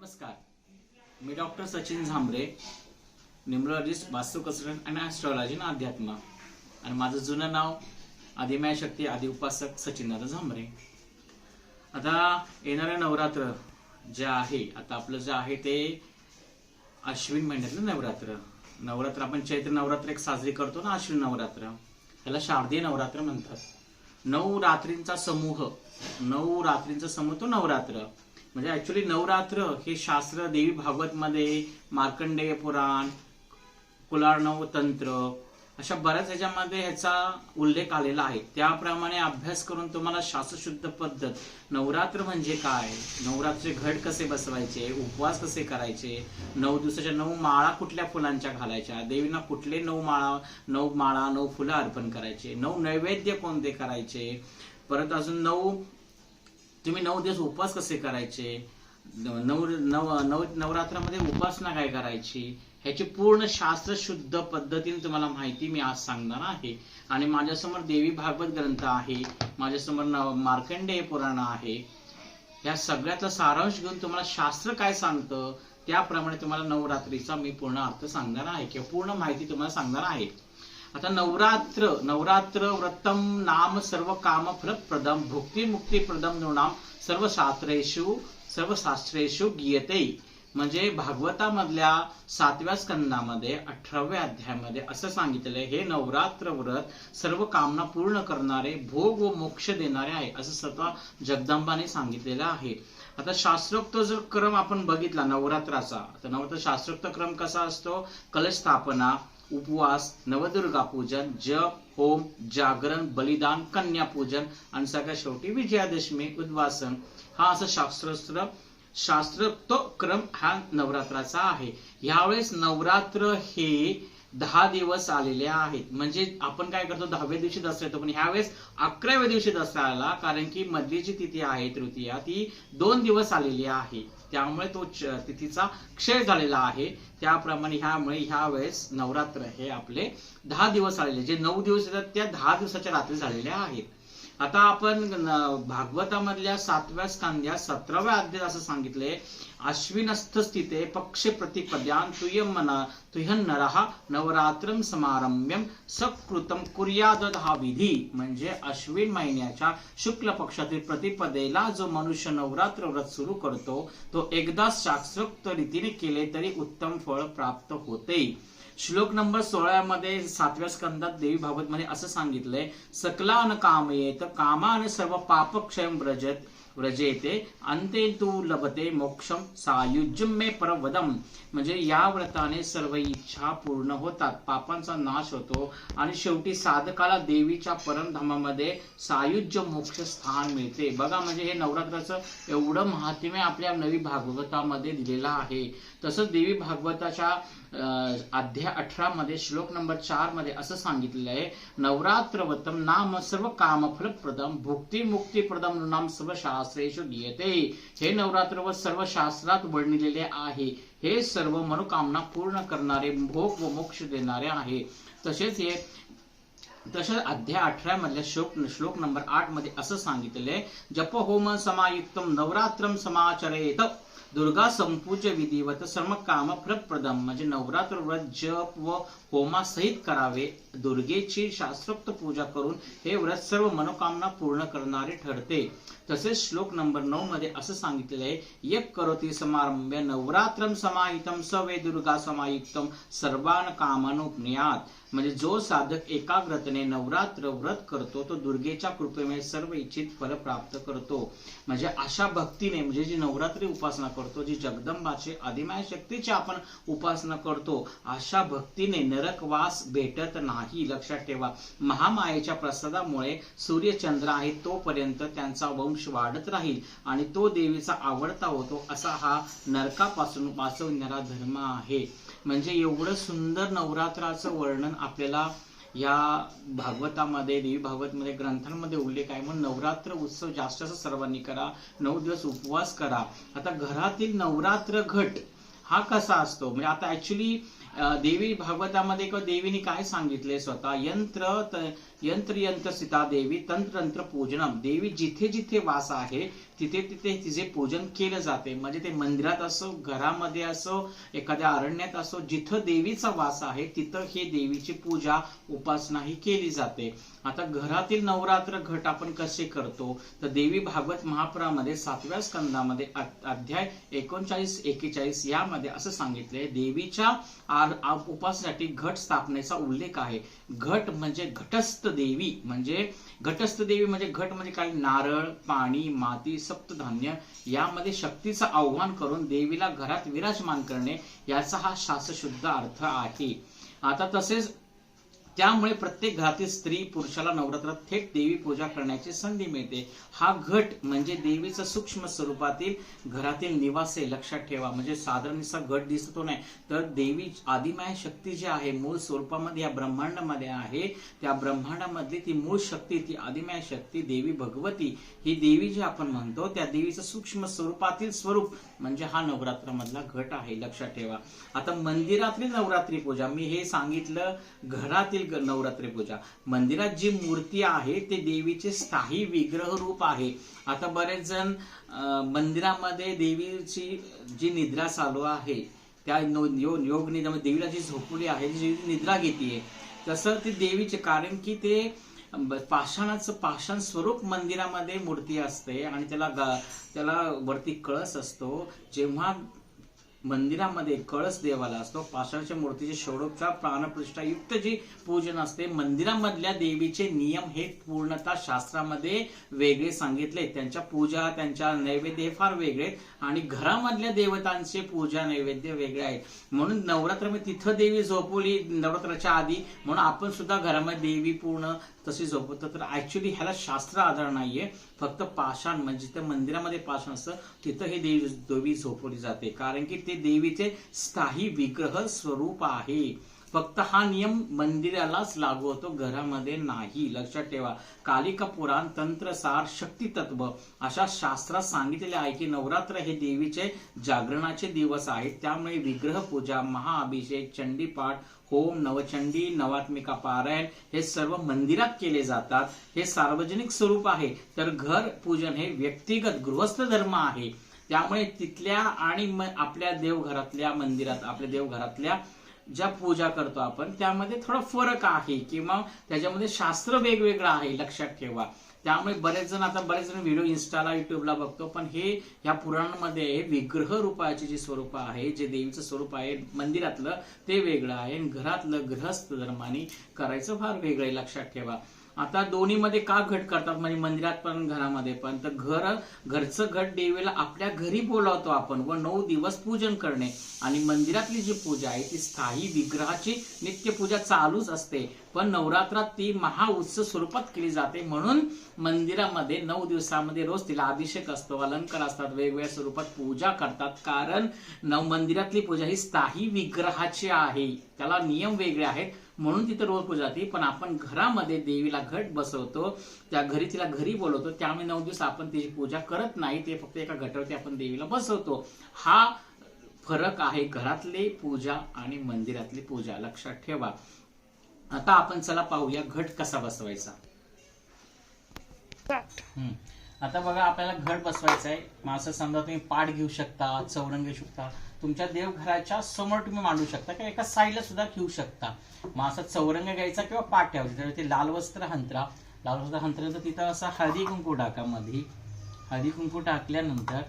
नमस्कार, मी doctor Sachin Jhambare, numerologist, वास्तु consultant आणि astrology आणि अध्यात्म. आणि माझं जुनं नाव आदिमाय शक्ती आदि उपासक सचिनदादा झांबरे. आता येणारं नवरात्र जे आहे, आता आपलं जे आहे ते अश्विन महिन्यातलं नवरात्र आपण चैत्र नवरात्र एक साजरी करतो ना, अश्विन नवरात्र. त्याला शारदीय नवरात्र म्हणतात. 9 रात्रींचा समूह तो नवरात्र. म्हणजे ऍक्च्युली नवरात्र हे शास्त्र देवी भागवत मध्ये, मार्कंडेय पुराण, कुलार्णव तंत्र, अशा बऱ्याच ह्याच्यामध्ये ह्याचा उल्लेख आलेला आहे. त्याप्रमाणे अभ्यास करून तुम्हाला शास्त्रशुद्ध पद्धत, नवरात्र म्हणजे काय, नवरात्रचे घट कसे बसवायचे, उपवास कसे करायचे, 9 दिवसाच्या 9 माळा कुठल्या फुलांच्या घालायच्या, देवींना कुठले 9 माळा 9 फुलं अर्पण करायचे, 9 नैवेद्य कोणते करायचे, परत अजून तुम्ही 9 दिवस उपवास कसे करायचे, नवरात्रामध्ये उपासना काय करायची, ह्याची पूर्ण शास्त्रशुद्ध पद्धतीने तुम्हाला माहिती मी आज सांगणार आहे. आणि माझ्यासमोर देवी भागवत ग्रंथ आहे, माझ्यासमोर मार्कंडेय पुराण आहे. या सगळ्याचा सारांश घेऊन तुम्हाला शास्त्र काय सांगतं त्याप्रमाणे तुम्हाला नवरात्रीचा मी पूर्ण अर्थ सांगणार आहे किंवा पूर्ण माहिती तुम्हाला सांगणार आहे. आता नवरात्र व्रतम नाम सर्व काम फलप्रदम भुक्ती मुक्ती प्रदम नृणाम सर्व शास्त्रेषु गीयते. म्हणजे भागवतामधल्या 7व्या स्कंदामध्ये 18व्या अध्यायामध्ये असं सांगितलेलं आहे, हे नवरात्र व्रत सर्व कामना पूर्ण करणारे, भोग व मोक्ष देणारे आहे, असं स्वतः जगदंबाने सांगितलेलं आहे. आता शास्त्रोक्त जर क्रम आपण बघितला नवरात्राचा, तर नवरात्र शास्त्रोक्त क्रम कसा असतो, कलश स्थापना, उपवास, नवदुर्गा पूजन, जप, होम, जागरण, बलिदान, कन्या पूजन आणि सगळ्यात शेवटी विजयादशमी, उद्वासन. हा असं शास्त्रोक्त क्रम हा नवरात्राचा आहे. यावेळेस नवरात्र हे 10 दिवस आलेले आहेत. म्हणजे आपण काय करतो, 10व्या दिवशी दसरा येतो, पण ह्यावेळेस 11व्या दिवशी दसरा आला, कारण की मधली जी तिथी आहे तृतीया, ती 2 दिवस आलेली आहे. त्यामुळे तो तिथीचा क्षय झालेला आहे. त्याप्रमाणे ह्यावेळेस नवरात्र हे आपले 10 दिवस आलेले, जे 9 दिवस येतात त्या 10 दिवसाच्या रात्री झालेल्या आहेत. आता आपण भागवतामधल्या 7व्या स्कंद्या 17व्या अध्यायात असं सांगितले, अश्विनस्थ स्थिते पक्ष प्रतिपद्यान तुह्यन्नरः नवरात्रम समारंभ्यम सकृतम कुर्याद हा विधी. म्हणजे अश्विन महिन्याच्या शुक्ल पक्षातील प्रतिपदेला जो मनुष्य नवरात्र व्रत सुरू करतो, तो एकदा शास्त्रोक्त रीतीने केले तरी उत्तम फळ प्राप्त होते. श्लोक नंबर 16 मध्ये 7व्या स्कंदात देवी भागवत मध्ये असं सांगितलंय, सकलान कामयेत कामान सर्व पापक्षयम व्रजेते अंते तू लभते मोक्षम सायुज्यम मे परवदम. म्हणजे या व्रताने सर्व इच्छा पूर्ण होतात, पापांचा नाश होतो आणि शेवटी साधकाला देवीच्या परमधामामध्ये सायुज्य मोक्ष स्थान मिळते. बघा, म्हणजे हे नवरात्राचं एवढं महात्म्य आपल्या नवी भागवतामध्ये दिलेलं आहे. तसंच देवी भागवताच्या अध्याय 18 मध्ये श्लोक नंबर 4 मध्ये असं सांगितलेलं आहे, नवरात्रवतम नाम सर्व काम फलप्रदम भुक्ती मुक्ती प्रदम नाम सर्व शास्त्रेषु गीयते. हे नवरात्रवत सर्व शास्त्रात वर्णिलेले आहे. हे सर्व मनोकामना पूर्ण करणारे, भोग व मोक्ष देणारे आहे. तसेच अध्याय 18 मधल्या श्लोक नंबर 8 मध्ये असं सांगितले, जप होम समायुक्तम नवरात्रम समाचरेत दुर्गा संपूज्य विधिवत सर्व काम फलप्रदम. म्हणजे नवरात्र व्रत जप व होमासहित करावे, दुर्गेची शास्त्रोक्त पूजा करून हे व्रत सर्व मनोकामना पूर्ण करणारे ठरते. तसेच श्लोक नंबर 9 मध्ये असं सांगितलेलं आहे, यक करोति समारंभ्य नवरात्रम समाहितम स वे दुर्गा समायुक्तम सर्वान कामानुप्नुयात. म्हणजे जो साधक एकाग्रतेने नवरात्र व्रत करतो, तो दुर्गेच्या कृपेमुळे सर्व इच्छित फल प्राप्त करतो. म्हणजे अशा भक्तीने, म्हणजे जी नवरात्री उपासना करतो, जी जगदंबाचे आदिमाय शक्तीची आपण उपासना करतो, अशा भक्तीने नरकवास भेटत नाही. लक्षात ठेवा, महामायेच्या प्रसादामुळे सूर्यचंद्र आहे तोपर्यंत त्यांचा वंश वाढत राहील आणि तो देवीचा आवडता होतो, असा हा नरकापासून वाचवणारा धर्म आहे. म्हणजे एवढं सुंदर नवरात्राचं वर्णन आपल्याला या भागवतामध्ये, देवी भागवतमध्ये, ग्रंथांमध्ये उल्लेख आहे. म्हणून नवरात्र उत्सव जास्त सर्वांनी करा, 9 दिवस उपवास करा. आता घरातील नवरात्र घट हा कसा असतो, म्हणजे आता ऍक्च्युली देवी भागवतामध्ये किंवा देवीने काय सांगितले स्वतः यंत्र सीता देवी तंत्र पूजनम, देवी जिथे जिथे वास आहे तिथे तिथे तिचे पूजन केलं जाते. म्हणजे ते मंदिरात असो, घरामध्ये असो, एखाद्या अरण्यात असो, जिथं देवीचा वास आहे तिथं हे देवीची पूजा उपासना ही केली जाते. आता घरातील नवरात्र घट आपण कसे करतो तर देवी भागवत महापुरामध्ये 7व्या स्कंदामध्ये अध्याय 39-41 यामध्ये असं सांगितलंय, देवीच्या उपासनेसाठी घट स्थापनेचा उल्लेख आहे. घट म्हणजे घटस्थ देवी, म्हणजे घटस्थ देवी म्हणजे घट म्हणजे काय, नारळ, पाणी, माती, सप्तधान्य यामध्ये शक्तीचं आव्हान करून देवीला घरात विराजमान करणे याचा हा शास्त्रशुद्ध अर्थ आहे. आता तसेच त्यामुळे प्रत्येक घरातील स्त्री पुरुषाला नवरात्रात थेट देवी पूजा करण्याची संधी मिळते. हा घट म्हणजे देवीचं सूक्ष्म स्वरूपातील घरातील निवास आहे, लक्षात ठेवा. म्हणजे साधारण घट दिसतो नाही, तर देवी आदिमाय शक्ती जी आहे मूळ स्वरूपामध्ये या ब्रह्मांडामध्ये आहे, त्या ब्रह्मांडामधली ती मूळ शक्ती, ती आदिमाय शक्ती देवी भगवती, ही देवी जी आपण म्हणतो त्या देवीचं सूक्ष्म स्वरूपातील स्वरूप म्हणजे हा नवरात्रामधला घट आहे, लक्षात ठेवा. आता मंदिरातली नवरात्री पूजा मी हे सांगितलं, घरातील नवरात्री पूजा. मंदिरात जी मूर्ती आहे ते देवीचे स्थायी विग्रह रूप आहे. आता बरेच जण मंदिरामध्ये देवीची जी निद्रा चालू आहे त्या योग निद्रा, देवीला जी झोपली आहे, जी निद्रा घेतीये, तसं ते देवीचे, कारण की ते पाषाणाचं पाषाण स्वरूप मंदिरामध्ये मूर्ती असते आणि त्याला वरती कळस असतो. जेव्हा मंदिरामध्ये कळस देवाला असतो, पाषाणाच्या मूर्तीचे षोडोपचार प्राणप्रतिष्ठायुक्त जी पूजन असते, मंदिरामधल्या देवीचे नियम हे पूर्णतः शास्त्रामध्ये वेगळे सांगितले. त्यांच्या पूजा, त्यांच्या नैवेद्य हे फार वेगळे, आणि घरामधल्या देवतांचे पूजा नैवेद्य वेगळे आहेत. म्हणून नवरात्रामध्ये तिथं देवी झोपवली नवरात्राच्या आधी, म्हणून आपण सुद्धा घरामध्ये देवी पूर्ण तशी झोपवतो. तर ऍक्च्युली ह्याला शास्त्र आधार नाहीये, फक्त पाषाण म्हणजे त्या मंदिरामध्ये पाषाण असतं तिथं हे देवी झोपवली जाते, कारण की ते देवीचे स्थायी विग्रह स्वरूप आहे. फक्त हा नियम मंदिरालाच लागू होतो, घरामध्ये नाही, लक्षात ठेवा. कालिका पुराण, तंत्रसार, शक्ती तत्व अशा शास्त्रात सांगितलेले आहे की नवरात्र हे देवीचे जागरणाचे दिवस आहेत. त्यामुळे विग्रह पूजा, महाअभिषेक, चंडीपाठ, होम, नवचंडी, नवात्मिका पारायण हे सर्व मंदिरात केले जातात. हे सार्वजनिक स्वरूप आहे, तर घर पूजन हे व्यक्तिगत गृहस्थ धर्म आहे. त्यामुळे तिथल्या आणि आपल्या देवघरातल्या मंदिरात, आपल्या देवघरातल्या ज्या पूजा करतो आपण त्यामध्ये थोडा फरक आहे, किंवा त्याच्यामध्ये शास्त्र वेगवेगळं आहे, लक्षात ठेवा. त्यामुळे बरेच जण व्हिडिओ इंस्टाला, युट्यूबला बघतो, पण हे या पुराणामध्ये विग्रह रूपाचे जे स्वरूप आहे, जे देवीचं स्वरूप आहे मंदिरातलं ते वेगळं आहे, आणि घरातलं गृहस्थ धर्माने करायचं फार वेगळं आहे, लक्षात ठेवा. आता दोन्हीमध्ये का घट करतात, म्हणजे मंदिरात पण घरामध्ये पण, तर घरचं घट देवीला आपल्या घरी बोलावतो आपण व 9 दिवस पूजन करणे, आणि मंदिरातली जी पूजा आहे ती स्थायी विग्रहाची नित्य पूजा चालूच असते, पण नवरात्रात ती महाउत्सव स्वरूपात केली जाते. म्हणून मंदिरामध्ये 9 दिवसामध्ये रोज तिला अभिषेक असतो, अलंकार असतात, वेगवेगळ्या स्वरूपात पूजा करतात, कारण मंदिरातली पूजा ही स्थायी विग्रहाची आहे, त्याला नियम वेगळे आहेत, म्हणून तिथे रोज पूजा जाते. पण आपण घरामध्ये देवीला घट बसवतो, त्या घरी तिला घरी बोलवतो, त्यामुळे 9 दिवस आपण तिची पूजा करत नाही, ते फक्त एका घटावरती आपण देवीला बसवतो. हा फरक आहे घरातली पूजा आणि मंदिरातली पूजा, लक्षात ठेवा. आता आपण चला पाहूया घट कसा बसवायचा. आता बघा, आपल्याला घट बसवायचा आहे. मग असं समजा तुम्ही पाट घेऊ शकता, चौरंग घेऊ शकता, तुमच्या देवघराच्या समोर तुम्ही मांडू शकता, किंवा एका साईडला सुद्धा ठेवू शकता. मग असं चौरंग घ्यायचा किंवा पाट ठेवायचा, तर ते लाल वस्त्र हंतरानंतर तिथं असं हळदी कुंकू टाका. मध्ये हळदी कुंकू टाकल्यानंतर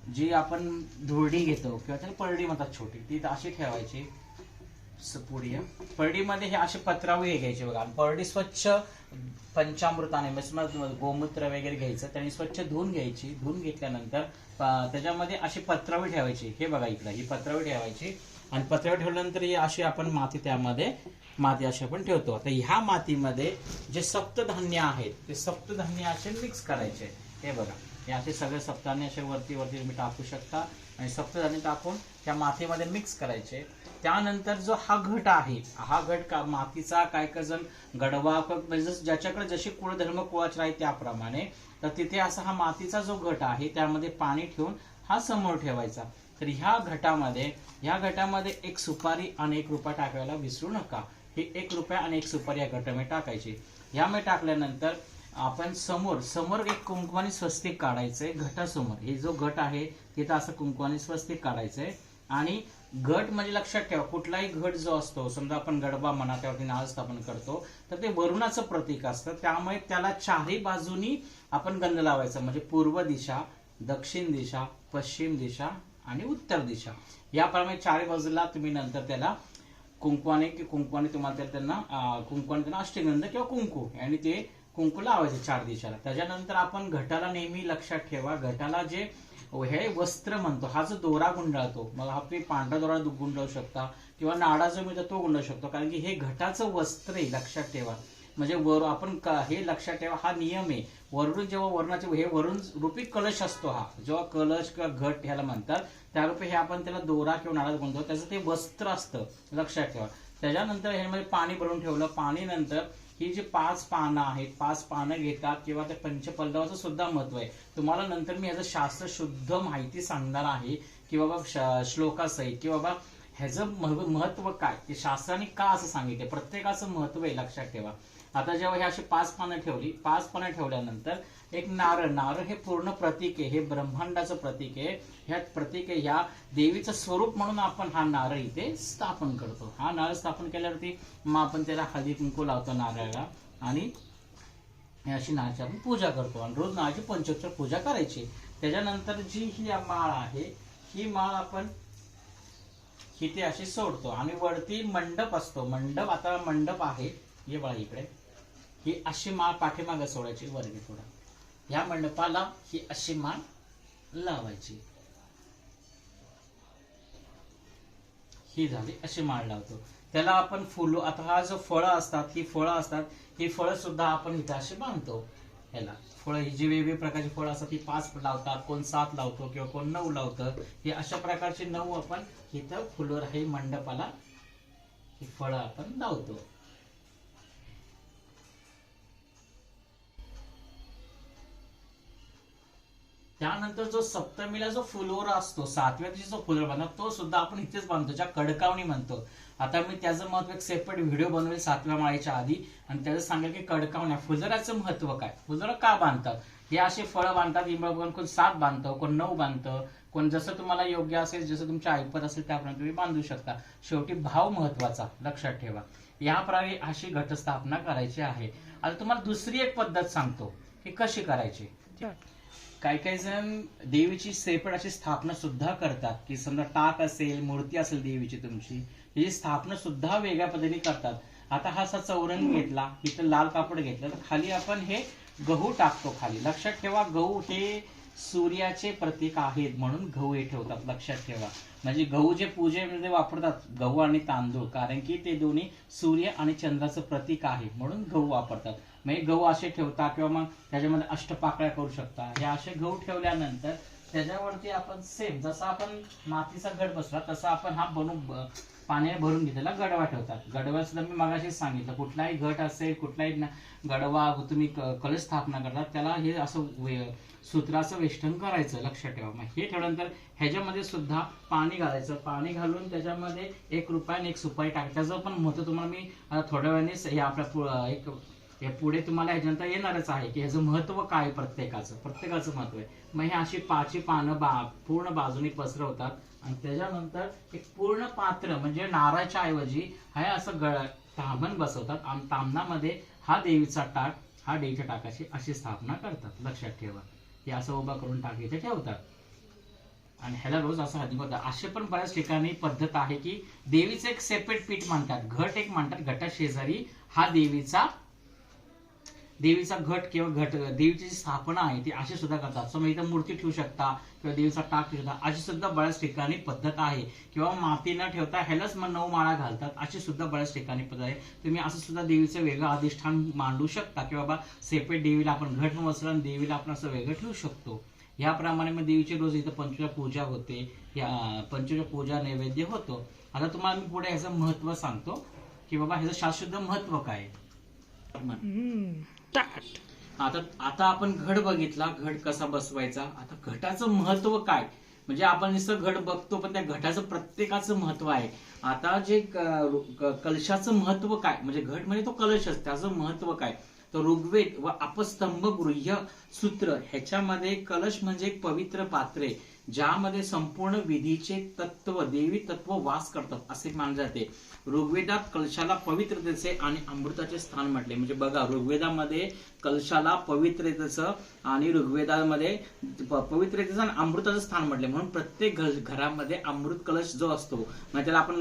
जी आपण धुरडी घेतो किंवा त्याला परडी म्हणतात छोटी, ती अशी ठेवायची पुढे. परडीमध्ये हे असे पत्रावळी घ्यायचे बघा, परडी स्वच्छ पंचामृताने गोमूत्र वगैरे घ्यायचं, त्यांनी स्वच्छ धुवून घ्यायची. धुवून घेतल्यानंतर त्याच्यामध्ये अशी पत्रावळी ठेवायची. हे बघा इकडे ही पत्रावळी ठेवायची, आणि पत्रावळी ठेवल्यानंतर ही अशी आपण त्यामध्ये माती अशी आपण ठेवतो. आता ह्या मातीमध्ये जे सप्तधान्य आहेत ते सप्तधान्य असे मिक्स करायचे. हे बघा, हे असे सगळे सप्तधान्य असे वरती तुम्ही टाकू शकता, आणि सप्तधान्य टाकून त्या मातीमध्ये मिक्स करायचे. त्यानंतर जो हा घट आहे, हा घट मातीचा, काय जण गडवा, म्हणजे ज्याच्याकडे जशी कुळधर्म कुळाचे आहे त्याप्रमाणे, तर तिथे असा हा मातीचा जो घट आहे त्यामध्ये पाणी ठेवून हा समोर ठेवायचा. तर ह्या घटामध्ये एक सुपारी आणि 1 रुपया टाकायला विसरू नका. हे 1 रुपया आणि 1 सुपारी या घटामध्ये टाकायची. यामध्ये टाकल्यानंतर आपण समोर एक कुंकवानी स्वस्तिक काढायचंय घटासमोर. हे जो घट आहे तिथं असं कुंकवानी स्वस्तिक काढायचंय. आणि घट म्हणजे लक्षात ठेवा, कुठलाही घट जो असतो, समजा आपण गडबा म्हणा त्यावरती नारळ स्थापन करतो, तर ते वरुणाचं प्रतीक असतं. त्यामुळे त्याला चारही बाजूनी आपण गंध लावायचा. म्हणजे पूर्व दिशा, दक्षिण दिशा, पश्चिम दिशा आणि उत्तर दिशा याप्रमाणे चारही बाजूला तुम्ही नंतर त्याला कुंकवाने तुम्हाला त्यांना अष्टगंध किंवा कुंकू आणि ते कुंकू लावायचे 4 दिशाला. त्याच्यानंतर आपण घटाला नेहमी लक्षात ठेवा, घटाला जे हे वस्त्र म्हणतो, हा जो दोरा गुंडाळतो, मग हा तुम्ही पांढरा दोरा गुंडाळू शकता किंवा नाडा जो मिळतो तो गुंडाळू शकतो, कारण की हे घटाचं वस्त्र आहे. लक्षात ठेवा, म्हणजे आपण हे लक्षात ठेवा, हा नियम आहे. वरून जेव्हा वरणाचे हे वरून रूपी कलश असतो, हा जेव्हा कलश किंवा घट ह्याला म्हणतात, त्या रूपी हे आपण त्याला दोरा किंवा नाडा गुंडतो, त्याचं ते वस्त्र असतं. लक्षात ठेवा. त्याच्यानंतर ह्यामध्ये पाणी भरून ठेवलं. पाणी नंतर ही जी 5 पानं आहेत, 5 पानं घेतात किंवा त्या पंचपल्लवाचं सुद्धा महत्व आहे. तुम्हाला नंतर मी याचं शास्त्र शुद्ध माहिती सांगणार आहे की बाबा श्लोकासहित की बाबा ह्याचं महत्व काय, ते शास्त्राने का असं सांगितले, प्रत्येकाचं महत्व आहे. लक्षात ठेवा. आता जेव्हा हे अशी 5 पानं ठेवली, 5 पानं ठेवल्यानंतर एक नारळ हे पूर्ण प्रतीक आहे, हे ब्रह्मांडाचं प्रतीक आहे. ह्यात प्रतीक आहे, ह्या देवीचं स्वरूप म्हणून आपण हा नारळ इथे स्थापन करतो. हा नारळ स्थापन केल्यावरती मग आपण त्याला हळदी कुंकू लावतो नारळाला आणि अशी नारळाची आपण पूजा करतो आणि रोज नारळाची पंचोपचार पूजा करायची. त्याच्यानंतर जी ही माळ आहे, ही माळ आपण इथे अशी सोडतो आणि वरती मंडप असतो. आता मंडप आहे, हे बघा इकडे, ही अशी माळ पाठीमागे सोडायची वरती थोडा. या मंडपाला ही अशी माळ लावायची. ही झाली, अशी माळ लावतो. त्याला आपण फुलं, आता हा जो फळं असतात, ही फळं सुद्धा आपण इथे अशी बांधतो. ह्याला फळं, ही जी वेगवेगळ्या प्रकारची फळं असतात ती 5 लावतात, कोण 7 लावतो किंवा कोण 9 लावतं. ही अशा प्रकारची 9 आपण इथं फुलवर हे मंडपाला ही फळं आपण लावतो. त्यानंतर जो सप्तमीला जो फुलोरा असतो, 7व्या दिवशी जो फुलोरा बांधतो, तो सुद्धा आपण इथेच बांधतो, ज्या कडकावणी म्हणतो. आता मी त्याचं महत्व एक सेपरेट व्हिडिओ बनवेल 7व्या माळेच्या आधी आणि त्याचं सांगेल की कडकावण्या फुलोऱ्याचं महत्व काय, फुलोरा का बांधतात. हे असे फळं बांधतात, कोण 7 बांधतं, कोण 9 बांधतं, कोण जसं तुम्हाला योग्य असेल, जसं तुमच्या ऐपत असेल त्याप्रमाणे तुम्ही बांधू शकता. शेवटी भाव महत्वाचा, लक्षात ठेवा. याप्रकारे अशी घटस्थापना करायची आहे. आता तुम्हाला दुसरी एक पद्धत सांगतो की कशी करायची. काही जण देवीची सेपरेट अशी स्थापना सुद्धा करतात, की समजा टाक असेल, मूर्ती असेल देवीची तुमची, ही स्थापना सुद्धा वेगळ्या पद्धतीने करतात. आता हा असा चौरंग घेतला, इथं लाल कापड घेतलं, तर खाली आपण हे गहू टाकतो खाली. लक्षात ठेवा, गहू हे सूर्याचे प्रतीक आहेत म्हणून गहू हे ठेवतात. लक्षात ठेवा, म्हणजे गहू जे पूजेमध्ये वापरतात, गहू आणि तांदूळ, कारण की ते दोन्ही सूर्य आणि चंद्राचं प्रतीक आहे म्हणून गहू वापरतात. म्हणजे गहू असे ठेवता किंवा मग त्याच्यामध्ये अष्टपाकळ्या करू शकता. हे असे गहू ठेवल्यानंतर त्याच्यावरती आपण सेम जसा आपण मातीचा घट बसला तसा आपण हा पाण्याने भरून घेतलेला गडवा ठेवतात. गडवा सुद्धा मी मगाशी सांगितलं, कुठलाही घट असेल, कुठलाही गडवा तुम्ही कलश स्थापना करतात, त्याला हे असं सूत्राचं वेष्टन करायचं. लक्षात ठेवा. मग हे ठेवल्यानंतर ह्याच्यामध्ये सुद्धा पाणी घालायचं. पाणी घालून त्याच्यामध्ये 1 रुपया आणि 1 सुपारी टाकायचं. त्याचं पण महत्व तुम्हाला मी थोड्या वेळाने हे आपल्या पुढे तुम्हाला ह्याच्यानंतर येणारच आहे की ह्याचं महत्व काय, प्रत्येकाचं महत्व आहे. मग हे अशी 5 पानं पूर्ण बाजूने पसरवतात आणि त्याच्यानंतर एक पूर्ण पात्र म्हणजे नारळाच्या ऐवजी हे असं ताम्हण बसवतात आणि ताम्हणामध्ये हा देवीचा टाक, हा देवीच्या टाकाची अशी स्थापना करतात. लक्षात ठेवा. हे असं उभा करून टाक इथे ठेवतात आणि ह्याला रोज असं हळदी कुंकू. असे पण बऱ्याच ठिकाणी पद्धत आहे की देवीचं एक सेपरेट पीठ मांडतात, घट एक मांडतात, घटा शेजारी हा देवीचा घट किंवा देवीची जी स्थापना आहे ती अशी सुद्धा करतात. सो मग इथं मूर्ती ठेवू शकता किंवा देवीचा टाक ठेवू शकता. अशी सुद्धा बऱ्याच ठिकाणी पद्धत आहे. किंवा माती न ठेवता ह्यालाच मग 9 माळा घालतात, अशी सुद्धा बऱ्याच ठिकाणी पद्धत आहे. तुम्ही असं सुद्धा देवीचं वेगळं अधिष्ठान मांडू शकता की बाबा सेपरेट देवीला आपण घट वस्त्र आणि देवीला आपण असं वेगळं ठेवू शकतो. याप्रमाणे मग देवीची रोज इथं पंचवीस पूजा होते, या पंचवीस पूजा नैवेद्य होतो. आता तुम्हाला मी पुढे ह्याचं महत्व सांगतो की बाबा ह्याचं शास्त्रोक्त महत्व काय. आता आपण घट बघितला, घट कसा बसवायचा. आता घटाचं महत्व काय, म्हणजे आपण नुसतं घट बघतो पण त्या घटाचं प्रत्येकाचं महत्व आहे. आता जे कलशाचं महत्व काय, म्हणजे घट म्हणजे तो कलशच, त्याचं महत्व काय, तर ऋग्वेद व अपस्तंभ गृह्य सूत्र ह्याच्यामध्ये कलश म्हणजे एक पवित्र पात्रे ज्यामध्ये संपूर्ण विधीचे तत्व, देवी तत्व वास करतात असे मानले जाते. ऋग्वेदात कलशाला पवित्रतेचे आणि अमृताचे स्थान म्हटले. म्हणजे बघा, ऋग्वेदामध्ये कलशाला पवित्रतेचं आणि ऋग्वेदामध्ये पवित्रतेचं आणि अमृताचं स्थान म्हटले. म्हणून प्रत्येक घरामध्ये अमृत कलश जो असतो, म्हणजे त्याला आपण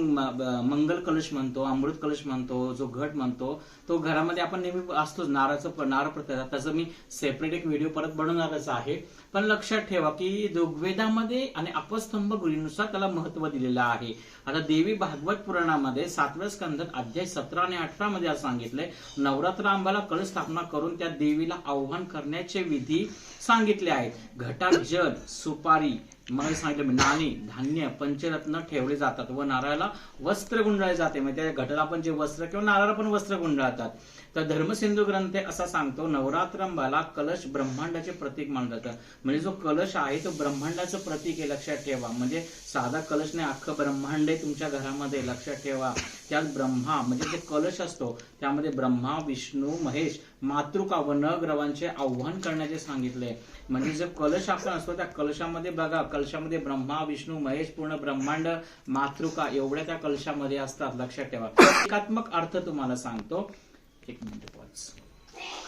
मंगल कलश म्हणतो, अमृत कलश म्हणतो, जो घट म्हणतो, तो घरामध्ये आपण नेहमी असतोच. नारळ प्रत्येक, त्याचं मी सेपरेट एक व्हिडिओ परत बनवणारच आहे. पण लक्षात ठेवा की ऋग्वेदामध्ये आणि अपस्तंभ गृहीनुसार त्याला महत्व दिलेलं आहे. आता देवी भागवत पुराणामध्ये 7व्या स्कंदात अध्याय 17 आणि 18 मध्ये असं सांगितलंय, नवरात्र अंबाला कलश स्थापना करून त्या देवीला आव्हान करण्याचे विधी सांगितले आहेत. घटात जल, सुपारी, मग सांगितलं नाणी, धान्य, पंचरत्न ठेवले जातात व नारळाला वस्त्र गुंडाळले जाते. म्हणजे त्या घटाला आपण जे वस्त्र किंवा नारळाला पण वस्त्र गुंडाळतात. तर धर्मसिंधू ग्रंथ असा सांगतो, नवरात्रंबाला कलश ब्रह्मांडाचे प्रतीक मानलं जातं. म्हणजे जो कलश आहे तो ब्रह्मांडाचं प्रतीक आहे, लक्षात ठेवा. म्हणजे साधा कलश नाही, अख्खं ब्रह्मांड आहे तुमच्या घरामध्ये, लक्षात ठेवा. त्यात ब्रह्मा म्हणजे जे कलश असतो त्यामध्ये ब्रह्मा, विष्णू, महेश, मातृका व नवग्रहांचे आव्हान करण्याचे सांगितले. म्हणजे जो कलश आपण असतो त्या कलशामध्ये बघा, कलशामध्ये ब्रह्मा, विष्णू, महेश, पूर्ण ब्रह्मांड, मातृका एवढ्या त्या कलशामध्ये असतात, लक्षात ठेवा. एकात्मक अर्थ तुम्हाला सांगतो, एक मिनिट पॉज.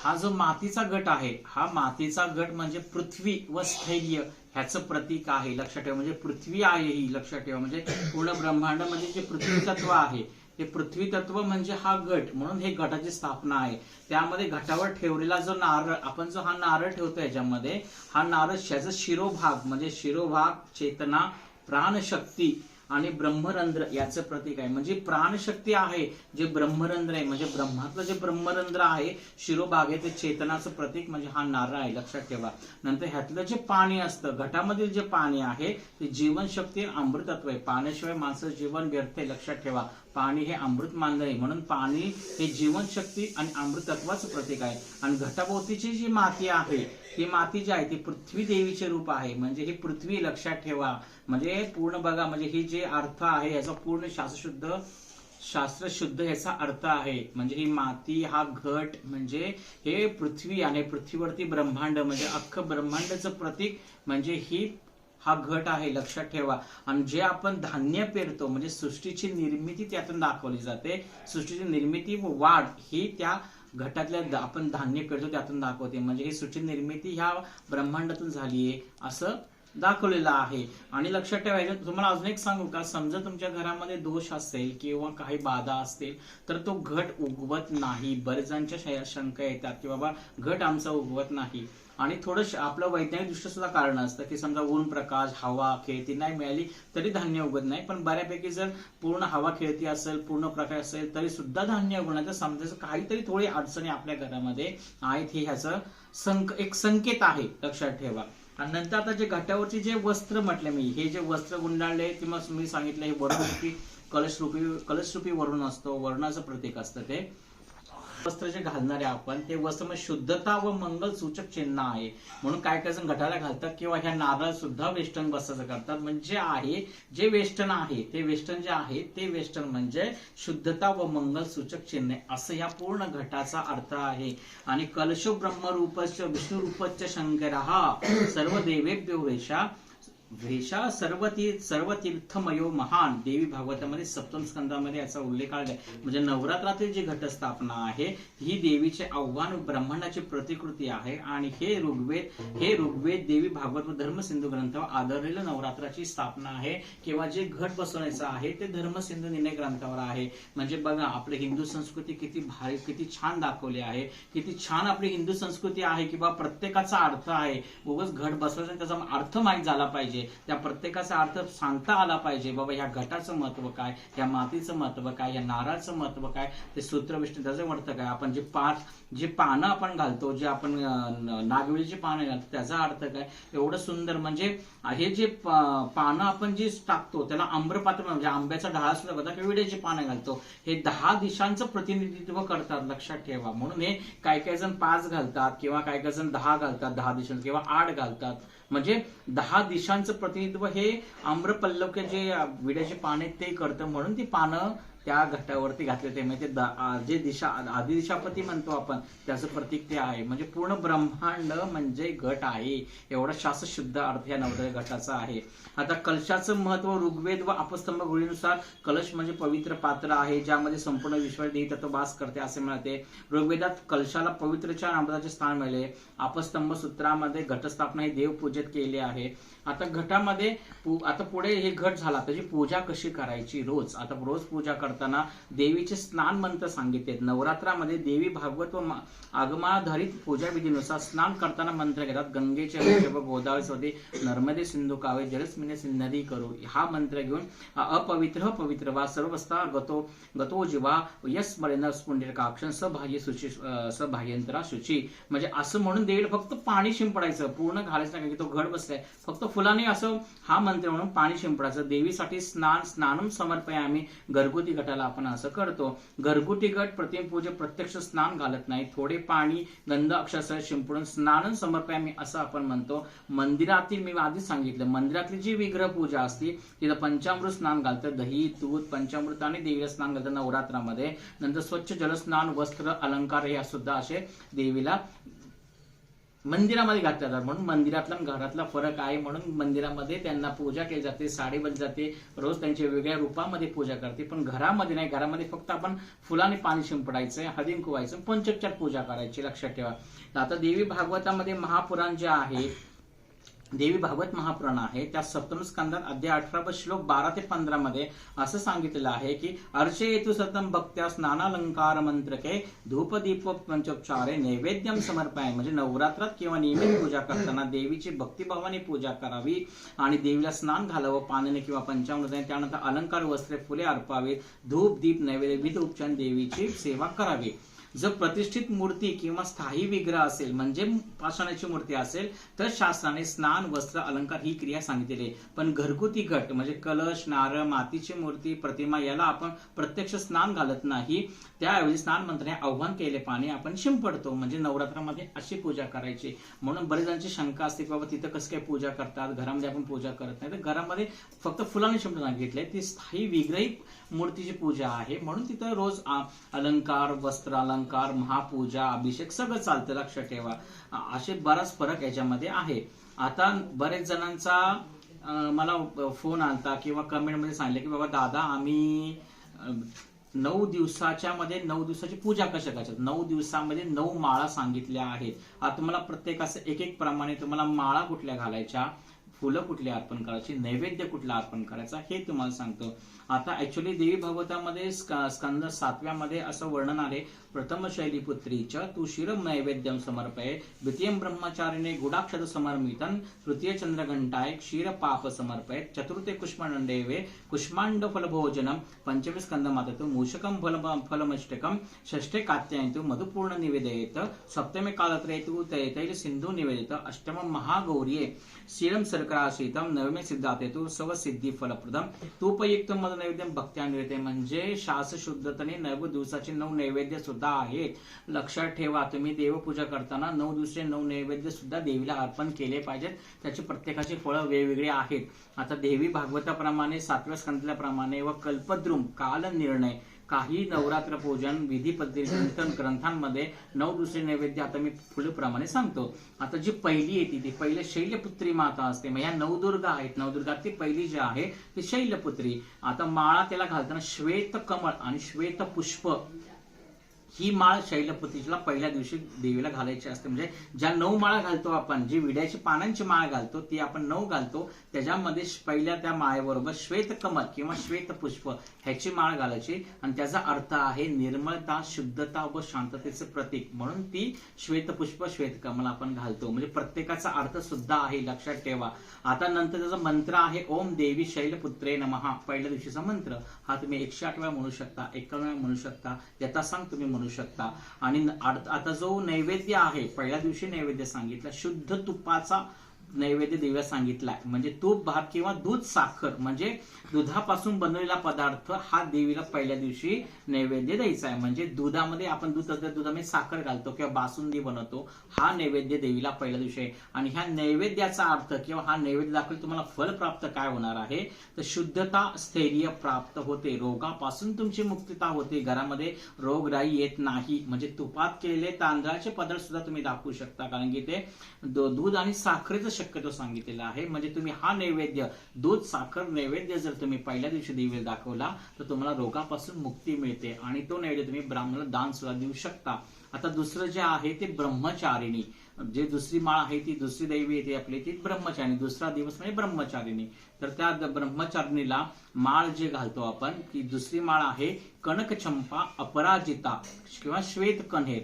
हा जो मातीचा गट आहे, हा मातीचा गट म्हणजे पृथ्वी व स्थैर्य ह्याचं प्रतीक आहे, लक्षात ठेवा. म्हणजे पृथ्वी आहे ही, लक्षात ठेवा. म्हणजे पूर्ण ब्रह्मांडामध्ये जे पृथ्वी तत्व आहे ते पृथ्वी तत्व म्हणजे हा गट, म्हणून हे गटाची स्थापना आहे. त्यामध्ये घटावर ठेवलेला जो नारळ, आपण जो हा नारळ ठेवतो याच्यामध्ये, हा नारळ ह्याचा शिरोभाग म्हणजे शिरोभाग, चेतना, प्राणशक्ती आणि ब्रह्मरंध्र याचं प्रतीक आहे. म्हणजे प्राणशक्ती आहे, जे ब्रह्मरंध्र आहे, म्हणजे ब्रह्मातलं जे ब्रह्मरंध्र आहे, शिरोभाग आहे, ते चेतनाचं प्रतीक म्हणजे हा नारळ आहे, लक्षात ठेवा. नंतर ह्यातलं जे पाणी असतं, घटामधील जे पाणी आहे ते जीवनशक्ती आणि अमृतत्व आहे. पाण्याशिवाय माणसाचं जीवन व्यर्थ आहे, लक्षात ठेवा. पाणी हे अमृत मानलं आहे, म्हणून पाणी हे जीवनशक्ती आणि अमृतत्वाचं प्रतीक आहे. आणि घटाभोवतीची जी माती आहे, ती माती जी आहे ती पृथ्वी देवीचे रूप आहे. म्हणजे ही पृथ्वी, लक्षात ठेवा. म्हणजे पूर्ण बघा, म्हणजे ही जे अर्थ आहे याचा पूर्ण शास्त्रशुद्ध याचा अर्थ आहे. म्हणजे ही माती, हा घट म्हणजे हे पृथ्वी आणि पृथ्वीवरती ब्रह्मांड म्हणजे अख्खं ब्रह्मांडाचं प्रतीक म्हणजे हा घट आहे, लक्षात ठेवा. आणि जे आपण धान्य पेरतो म्हणजे सृष्टीची निर्मिती त्यातून दाखवली जाते. सृष्टीची निर्मिती व वाढ ही त्या घटातल्या आपण धान्य पेरतो त्यातून दाखवते. म्हणजे ही सृष्टी निर्मिती ह्या ब्रह्मांडातून झालीये असं दाखवलेलं आहे. आणि लक्षात ठेवायचं, तुम्हाला अजून एक सांगू का, समजा तुमच्या घरामध्ये दोष असेल किंवा काही बाधा असतील तर तो घट उगवत नाही. बरेच जणांच्या शंका येतात की बाबा घट आमचा उगवत नाही. आणि थोडं आपलं वैज्ञानिक दृष्ट्या सुद्धा कारण असतं की समजा ऊन, प्रकाश, हवा खेळती नाही मिळाली तरी धान्य उगत नाही. पण बऱ्यापैकी जर पूर्ण हवा खेळती असेल, पूर्ण प्रकाश असेल तरी सुद्धा धान्य उगवण्याचं समजायचं काहीतरी थोडी अडचणी आपल्या घरामध्ये आहेत, हे ह्याचं एक संकेत आहे, लक्षात ठेवा. आणि नंतर आता जे घटावरचे जे वस्त्र म्हटले मी, हे जे वस्त्र गुंडाळले किंवा मी सांगितलं, हे वरुणरूपी कलशरूपी वरुण असतो, वर्णाचं प्रतीक असतं. ते वस्त्र जे घालणारे आपण, ते वस्त्र म्हणजे शुद्धता व मंगल सूचक चिन्ह आहे. म्हणून काय काय जण घटाला घालतात किंवा ह्या नारळ सुद्धा वेस्टर्न वस्त्राचं करतात. म्हणजे आहे जे वेस्टर्न आहे ते वेस्टर्न जे आहे ते वेस्टर्न म्हणजे शुद्धता व मंगल सूचक चिन्ह असं या पूर्ण घटाचा अर्थ आहे. आणि कलशो ब्रह्मरूपश्च विष्णुरूपश्च शंकरः सर्व देवेभ्यो वेशा सर्व तीर्थमयो महान. देवी भागवतामध्ये 7व्या स्कंदामध्ये याचा उल्लेख आहे. म्हणजे नवरात्रातील जी घटस्थापना आहे ही देवीचे आव्हान ब्रह्मांडाची प्रतिकृती आहे. आणि हे ऋग्वेद देवी भागवत व धर्मसिंधू ग्रंथावर आधारलेलं नवरात्राची स्थापना आहे. किंवा जे घट बसवण्याचं आहे ते धर्मसिंधू निर्णय ग्रंथावर आहे. म्हणजे बघा आपली हिंदू संस्कृती किती भारी, किती छान दाखवली आहे, किती छान आपली हिंदू संस्कृती आहे की बाबा प्रत्येकाचा अर्थ आहे. उगाच घट बसवायचा त्याचा अर्थ माहीत झाला पाहिजे, त्या प्रत्येकाचा अर्थ सांगता आला पाहिजे. बाबा ह्या घटाचं महत्व काय, ह्या मातीचं महत्व काय, या नारळाचं महत्व काय, ते सूत्र विष्णू त्याचं महत्व काय, आपण जे पानं आपण घालतो, जे आपण नागवेलीची पानं घालतो त्याचा अर्थ काय. एवढं सुंदर म्हणजे हे जे पानं आपण जे टाकतो त्याला आम्रपात्र म्हणजे आंब्याचा ढाळा सुद्धा बघा किंवा विड्याची पानं घालतो, हे 10 दिशांचं प्रतिनिधित्व करतात, लक्षात ठेवा. म्हणून हे काय काय जण 5 घालतात किंवा काय काय जण 10 घालतात, 10 दिशांचं किंवा 8 घालतात. म्हणजे 10 दिशांचं प्रतिनिधित्व हे आम्रपल्लव जे विड्याचे पाने ते करतं, म्हणून ती पानं त्या घटावरती घातले ते म्हणजे जे दिशा आदि दिशापती म्हणतो आपण त्याचं प्रतीक ते आहे. म्हणजे पूर्ण ब्रह्मांड म्हणजे घट आहे, एवढा शास्त्र शुद्ध अर्थ या नवदय घटाचा आहे. आता कलशाचं महत्व ऋग्वेद व अपस्तंभ गुळीनुसार कलश म्हणजे पवित्र पात्र आहे ज्यामध्ये संपूर्ण विश्व तत्व वास करते असे म्हणते. ऋग्वेदात कलशाला पवित्रच्या नामदाचे स्थान मिळाले. अपस्तंभ सूत्रामध्ये घटस्थापना ही देवपूजेत केली आहे. आता घटामध्ये आता पुढे हे घट झाला त्याची पूजा कशी करायची रोज. आता रोज पूजा करताना देवीचे स्नान मंत्र सांगितले. नवरात्रामध्ये देवी भागवत व आगमाधारित पूजा विधीनुसार स्नान करताना मंत्र घेतात. गंगेचे व गोदावरी सौदे नर्मदे सिंधू कावे जलस्मिने नदी करू हा मंत्र घेऊन अपवित्र पवित्र वा सर्वस्था गतो जीवा यस्मरेण स्पुंडरीकाक्षं सबाह्य शुची सबाह्यंतरा शुची. म्हणजे असं म्हणून देवीला फक्त पाणी शिंपडायचं, पूर्ण घालायचं नाही, तो घट बसलाय फक्त फुलाने असं हा मंत्र म्हणून पाणी शिंपडायचं. देवीसाठी स्नानम समर्पयामी घरगुती गटाला आपण असं करतो. घरगुती गट प्रतिपूजे प्रत्यक्ष स्नान घालत नाही, थोडे पाणी गंध अक्षरशः शिंपडून स्नान समर्पयामी असं आपण म्हणतो. मंदिरातील मी आधीच सांगितलं मंदिरातली जी विग्रह पूजा असते तिथं पंचामृत स्नान घालतं, दही दूध पंचामृताने देवीला स्नान घालतं नवरात्रामध्ये. नंतर स्वच्छ जलस्नान वस्त्र अलंकार या सुद्धा असे देवीला मंदिरामध्ये घातल्या जातात. म्हणून मंदिरातला घरातला फरक आहे, म्हणून मंदिरामध्ये त्यांना पूजा केली जाते, साडी बदली जाते, रोज त्यांच्या वेगळ्या रूपामध्ये पूजा करते. पण घरामध्ये नाही, घरामध्ये फक्त आपण फुलाने पाणी शिंपडायचं, हळदी कुंकवायचं, पंचोपचार पूजा करायची, लक्षात ठेवा. आता देवी भागवतामध्ये महापुराण जे आहे देवी भागवत महापुराण आहे त्या सप्तम स्कंदात अध्याय 18 व श्लोक 12 ते 15 मध्ये असं सांगितलेलं आहे की अर्चयेतु सतम भक्त्या स्नानालंकार मंत्रके धूप दीप पंचोपचारे नैवेद्यम समर्पय. म्हणजे नवरात्रात किंवा नियमित पूजा करताना देवीची भक्तिभावाने पूजा करावी आणि देवीला स्नान घालावं पाण्याने किंवा पंचामृताने. त्यानंतर अलंकार वस्त्रे फुले अर्पावे, धूप दीप नैवेद्य विध उपचार देवीची सेवा करावी. जर प्रतिष्ठित मूर्ती किंवा स्थायी विग्रह असेल म्हणजे पाषाणाची मूर्ती असेल तर शास्त्राने स्नान वस्त्र अलंकार ही क्रिया सांगितलेली आहे. पण घरगुती घट म्हणजे कलश नारळ मातीची मूर्ती प्रतिमा याला आपण प्रत्यक्ष स्नान घालत नाही, त्याऐवजी स्नान मंत्राने आव्हान केले पाणी आपण शिंपडतो. म्हणजे नवरात्रामध्ये अशी पूजा करायची. म्हणून बरेच जणांची शंका असते की बाबा तिथं कसं काय पूजा करतात, घरामध्ये आपण पूजा करत नाही. तर घरामध्ये फक्त फुलाने शिंपडून सांगितले, ती स्थायी विग्रही मूर्तीची पूजा आहे म्हणून तिथं रोज अलंकार वस्त्र अलंकार महापूजा अभिषेक सगळं चालतं, लक्षात ठेवा. असे बराच फरक याच्यामध्ये आहे. आता बरेच जणांचा मला फोन आलता किंवा कमेंट मध्ये सांगितलं की बाबा दादा आम्ही 9 दिवसाच्या मध्ये 9 दिवसाची पूजा कशा करायच्या, 9 दिवसामध्ये 9 माळा सांगितल्या आहेत. आता तुम्हाला प्रत्येकाचं एक एक प्रमाणे तुम्हाला माळा कुठल्या घालायच्या, फुलं कुठली अर्पण करायची, नैवेद्य कुठला अर्पण करायचा हे तुम्हाला सांगतो. आता ऍक्च्युअली देवी भागवतामध्ये स्कंद 7व्या मध्ये असं वर्णन आहे. प्रथम शैलीपुत्रीच तू शिरम नैवेद्यम समर्पये, द्वितीयम ब्रह्मचारिणे गुडाक्षत समर्मितन, तृतीय चंद्रघंटाय क्षीर पाप समर्पये, चतुर्थे कुष्मांडेवे कुष्मांड फलभोजनम, पंचमे स्कंद माततु मूषकम फलमष्टकम, षष्ठे कात्यायतु मधुपूर्ण निवेदयेत, सप्तमे कालत्रयतु तैल सिंधू निवेदित, अष्टमम महागौर्ये क्षीरम सर्कराशीतम, नवमे सिद्धातेतु सव सिद्धी फलप्रदम, तूपयुक्त मद नैवेद्यम भक्त्या निवेदते. म्हणजे शास्त्र शुद्धतेने 9 दिवसाचे 9 नैवेद्य सुद्धा आहेत. लक्षात ठेवा तुम्ही देवपूजा करताना 9 दिवसाचे 9 नैवेद्य सुद्धा देवीला अर्पण केले पाहिजेत. त्याची प्रत्येकाची फळं वेगवेगळी आहेत. आता देवी भागवताप्रमाणे 7व्या स्कंदाप्रमाणे व कल्पद्रुम काल निर्णय काही नवरात्र पूजन विधी पद्धती ग्रंथांमध्ये 9 दिवसाचे नैवेद्य आता मी पुढीलप्रमाणे सांगतो. आता जी पहिली येते ती पहिले शैलपुत्री माता असते. मग ह्या नवदुर्गा आहेत, नवदुर्गातली पहिली जी आहे ती शैलपुत्री. आता माळा त्याला घालताना श्वेत कमळ आणि श्वेत पुष्प ही माळ शैलपुत्रीला पहिल्या दिवशी देवीला घालायची असते. म्हणजे ज्या 9 माळा घालतो आपण, जी विड्याची पानांची माळ घालतो ती आपण 9 घालतो, त्याच्यामध्ये पहिल्या त्या माळेबरोबर श्वेत कमल किंवा श्वेत पुष्प ह्याची माळ घालायची आणि त्याचा अर्थ आहे निर्मळता शुद्धता व शांततेचे प्रतीक म्हणून ती श्वेत पुष्प श्वेत कमल आपण घालतो. म्हणजे प्रत्येकाचा अर्थ सुद्धा आहे, लक्षात ठेवा. आता नंतर त्याचा मंत्र आहे ओम देवी शैलपुत्रे नमः. पहिल्या दिवशीचा मंत्र हा तुम्ही 108 वेळा म्हणू शकता, 51 वेळा म्हणू शकता, यथासांग तुम्ही म्हणू शकता. आणि आता जो नैवेद्य आहे पहिल्या दिवशी नैवेद्य सांगितलं शुद्ध तुपाचा नैवेद्य देवीला सांगितलाय. म्हणजे तूप भात किंवा दूध साखर म्हणजे दुधापासून बनवलेला पदार्थ हा देवीला पहिल्या दिवशी नैवेद्य द्यायचा आहे. म्हणजे दुधामध्ये आपण दुधामध्ये साखर घालतो किंवा बासुंदी बनवतो, हा नैवेद्य देवीला पहिल्या दिवशी आहे. आणि ह्या नैवेद्याचा अर्थ किंवा हा नैवेद्य दाखवून तुम्हाला फल प्राप्त काय होणार आहे, तर शुद्धता, स्थैर्य प्राप्त होते, रोगापासून तुमची मुक्तता होते, घरामध्ये रोगराई येत नाही. म्हणजे तुपात केलेले तांदळाचे पदार्थ सुद्धा तुम्ही दाखवू शकता, कारण की ते दूध आणि साखरेचं शक्यतो सांगितलेलं आहे. म्हणजे तुम्ही हा नैवेद्य दूध साखर नैवेद्य जर तुम्ही पहिल्या दिवशी देवीला दाखवला तर तुम्हाला रोगापासून मुक्ती मिळते आणि तो नैवेद्य तुम्ही ब्राह्मणाला दान सुद्धा देऊ शकता. आता दुसरं जे आहे ते ब्रह्मचारिणी, जे दुसरी माळ आहे ती दुसरी दैवी येते आपली ती ब्रह्मचारिणी, दुसरा दिवस म्हणजे ब्रह्मचारिणी. तर त्या ब्रह्मचारिणीला माळ जे घालतो आपण ती दुसरी माळ आहे कनकचंपा, अपराजिता किंवा श्वेत कन्हेर,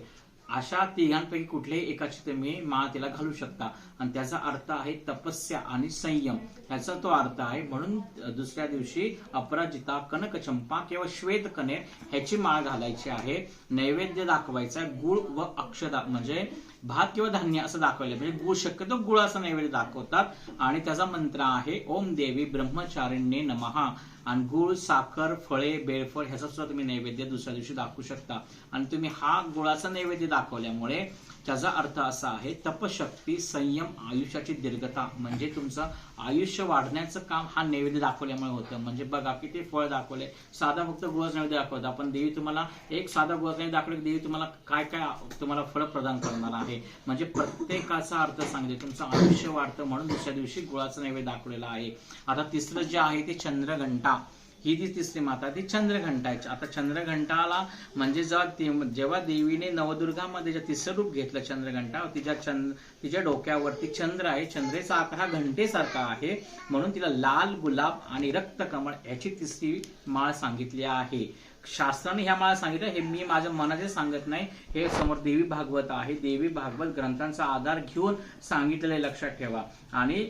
अशा तिघांपैकी कुठल्याही एकाची तुम्ही माळ तिला घालू शकता. आणि त्याचा अर्थ आहे तपस्या आणि संयम, ह्याचा तो अर्थ आहे. म्हणून दुसऱ्या दिवशी अपराजिता, कनकचंपा किंवा श्वेत कन्हेर ह्याची माळ घालायची आहे. नैवेद्य दाखवायचा गुळ व अक्षदा, म्हणजे भात किंवा धान्य असं दाखवलं, म्हणजे गुळ, शक्यतो गुळाचा नैवेद्य दाखवतात. आणि त्याचा मंत्र आहे ओम देवी ब्रह्मचारिण्ये नमः. आणि गुळ, साखर, फळे, बेळफळ ह्याचा सुद्धा तुम्ही नैवेद्य दुसऱ्या दिवशी दाखवू शकता. आणि तुम्ही हा गुळाचा नैवेद्य दाखवल्यामुळे त्याचा अर्थ असा आहे तपशक्ती, संयम, आयुष्याची दीर्घता, म्हणजे तुमचं आयुष्य वाढण्याचं काम हा नैवेद्य दाखवल्यामुळे होतं. म्हणजे बघा किती फळ दाखवले, साधा फक्त गुळाचा नैवेद्य दाखवतो आपण, देवी तुम्हाला एक साधा गुळाचा नैवेद्य दाखवलं, देवी तुम्हाला काय काय तुम्हाला फळ प्रदान करणार आहे. म्हणजे प्रत्येकाचा अर्थ सांगते, तुमचं आयुष्य वाढतं म्हणून दुसऱ्या दिवशी गुळाचा नैवेद्य दाखवलेला आहे. आता तिसरं जे आहे ते चंद्रघंटा, ही जी तिसरी माता ती चंद्रघंटा आहे. आता चंद्रघंटाला म्हणजे जेव्हा देवीने नवदुर्गामध्ये जे तिसरं रूप घेतलं चंद्रघंटा, तिच्या डोक्यावरती चंद्र आहे, चंद्रेचा आकार हा घंटेसारखा आहे, म्हणून तिला लाल गुलाब आणि रक्तकमळ याची तिसरी माळ सांगितली आहे. शास्त्राने ह्या माळा सांगितलं, हे मी माझ्या मनाचे सांगत नाही, हे समोर देवी भागवत आहे, देवी भागवत ग्रंथांचा आधार घेऊन सांगितलेले लक्षात ठेवा. आणि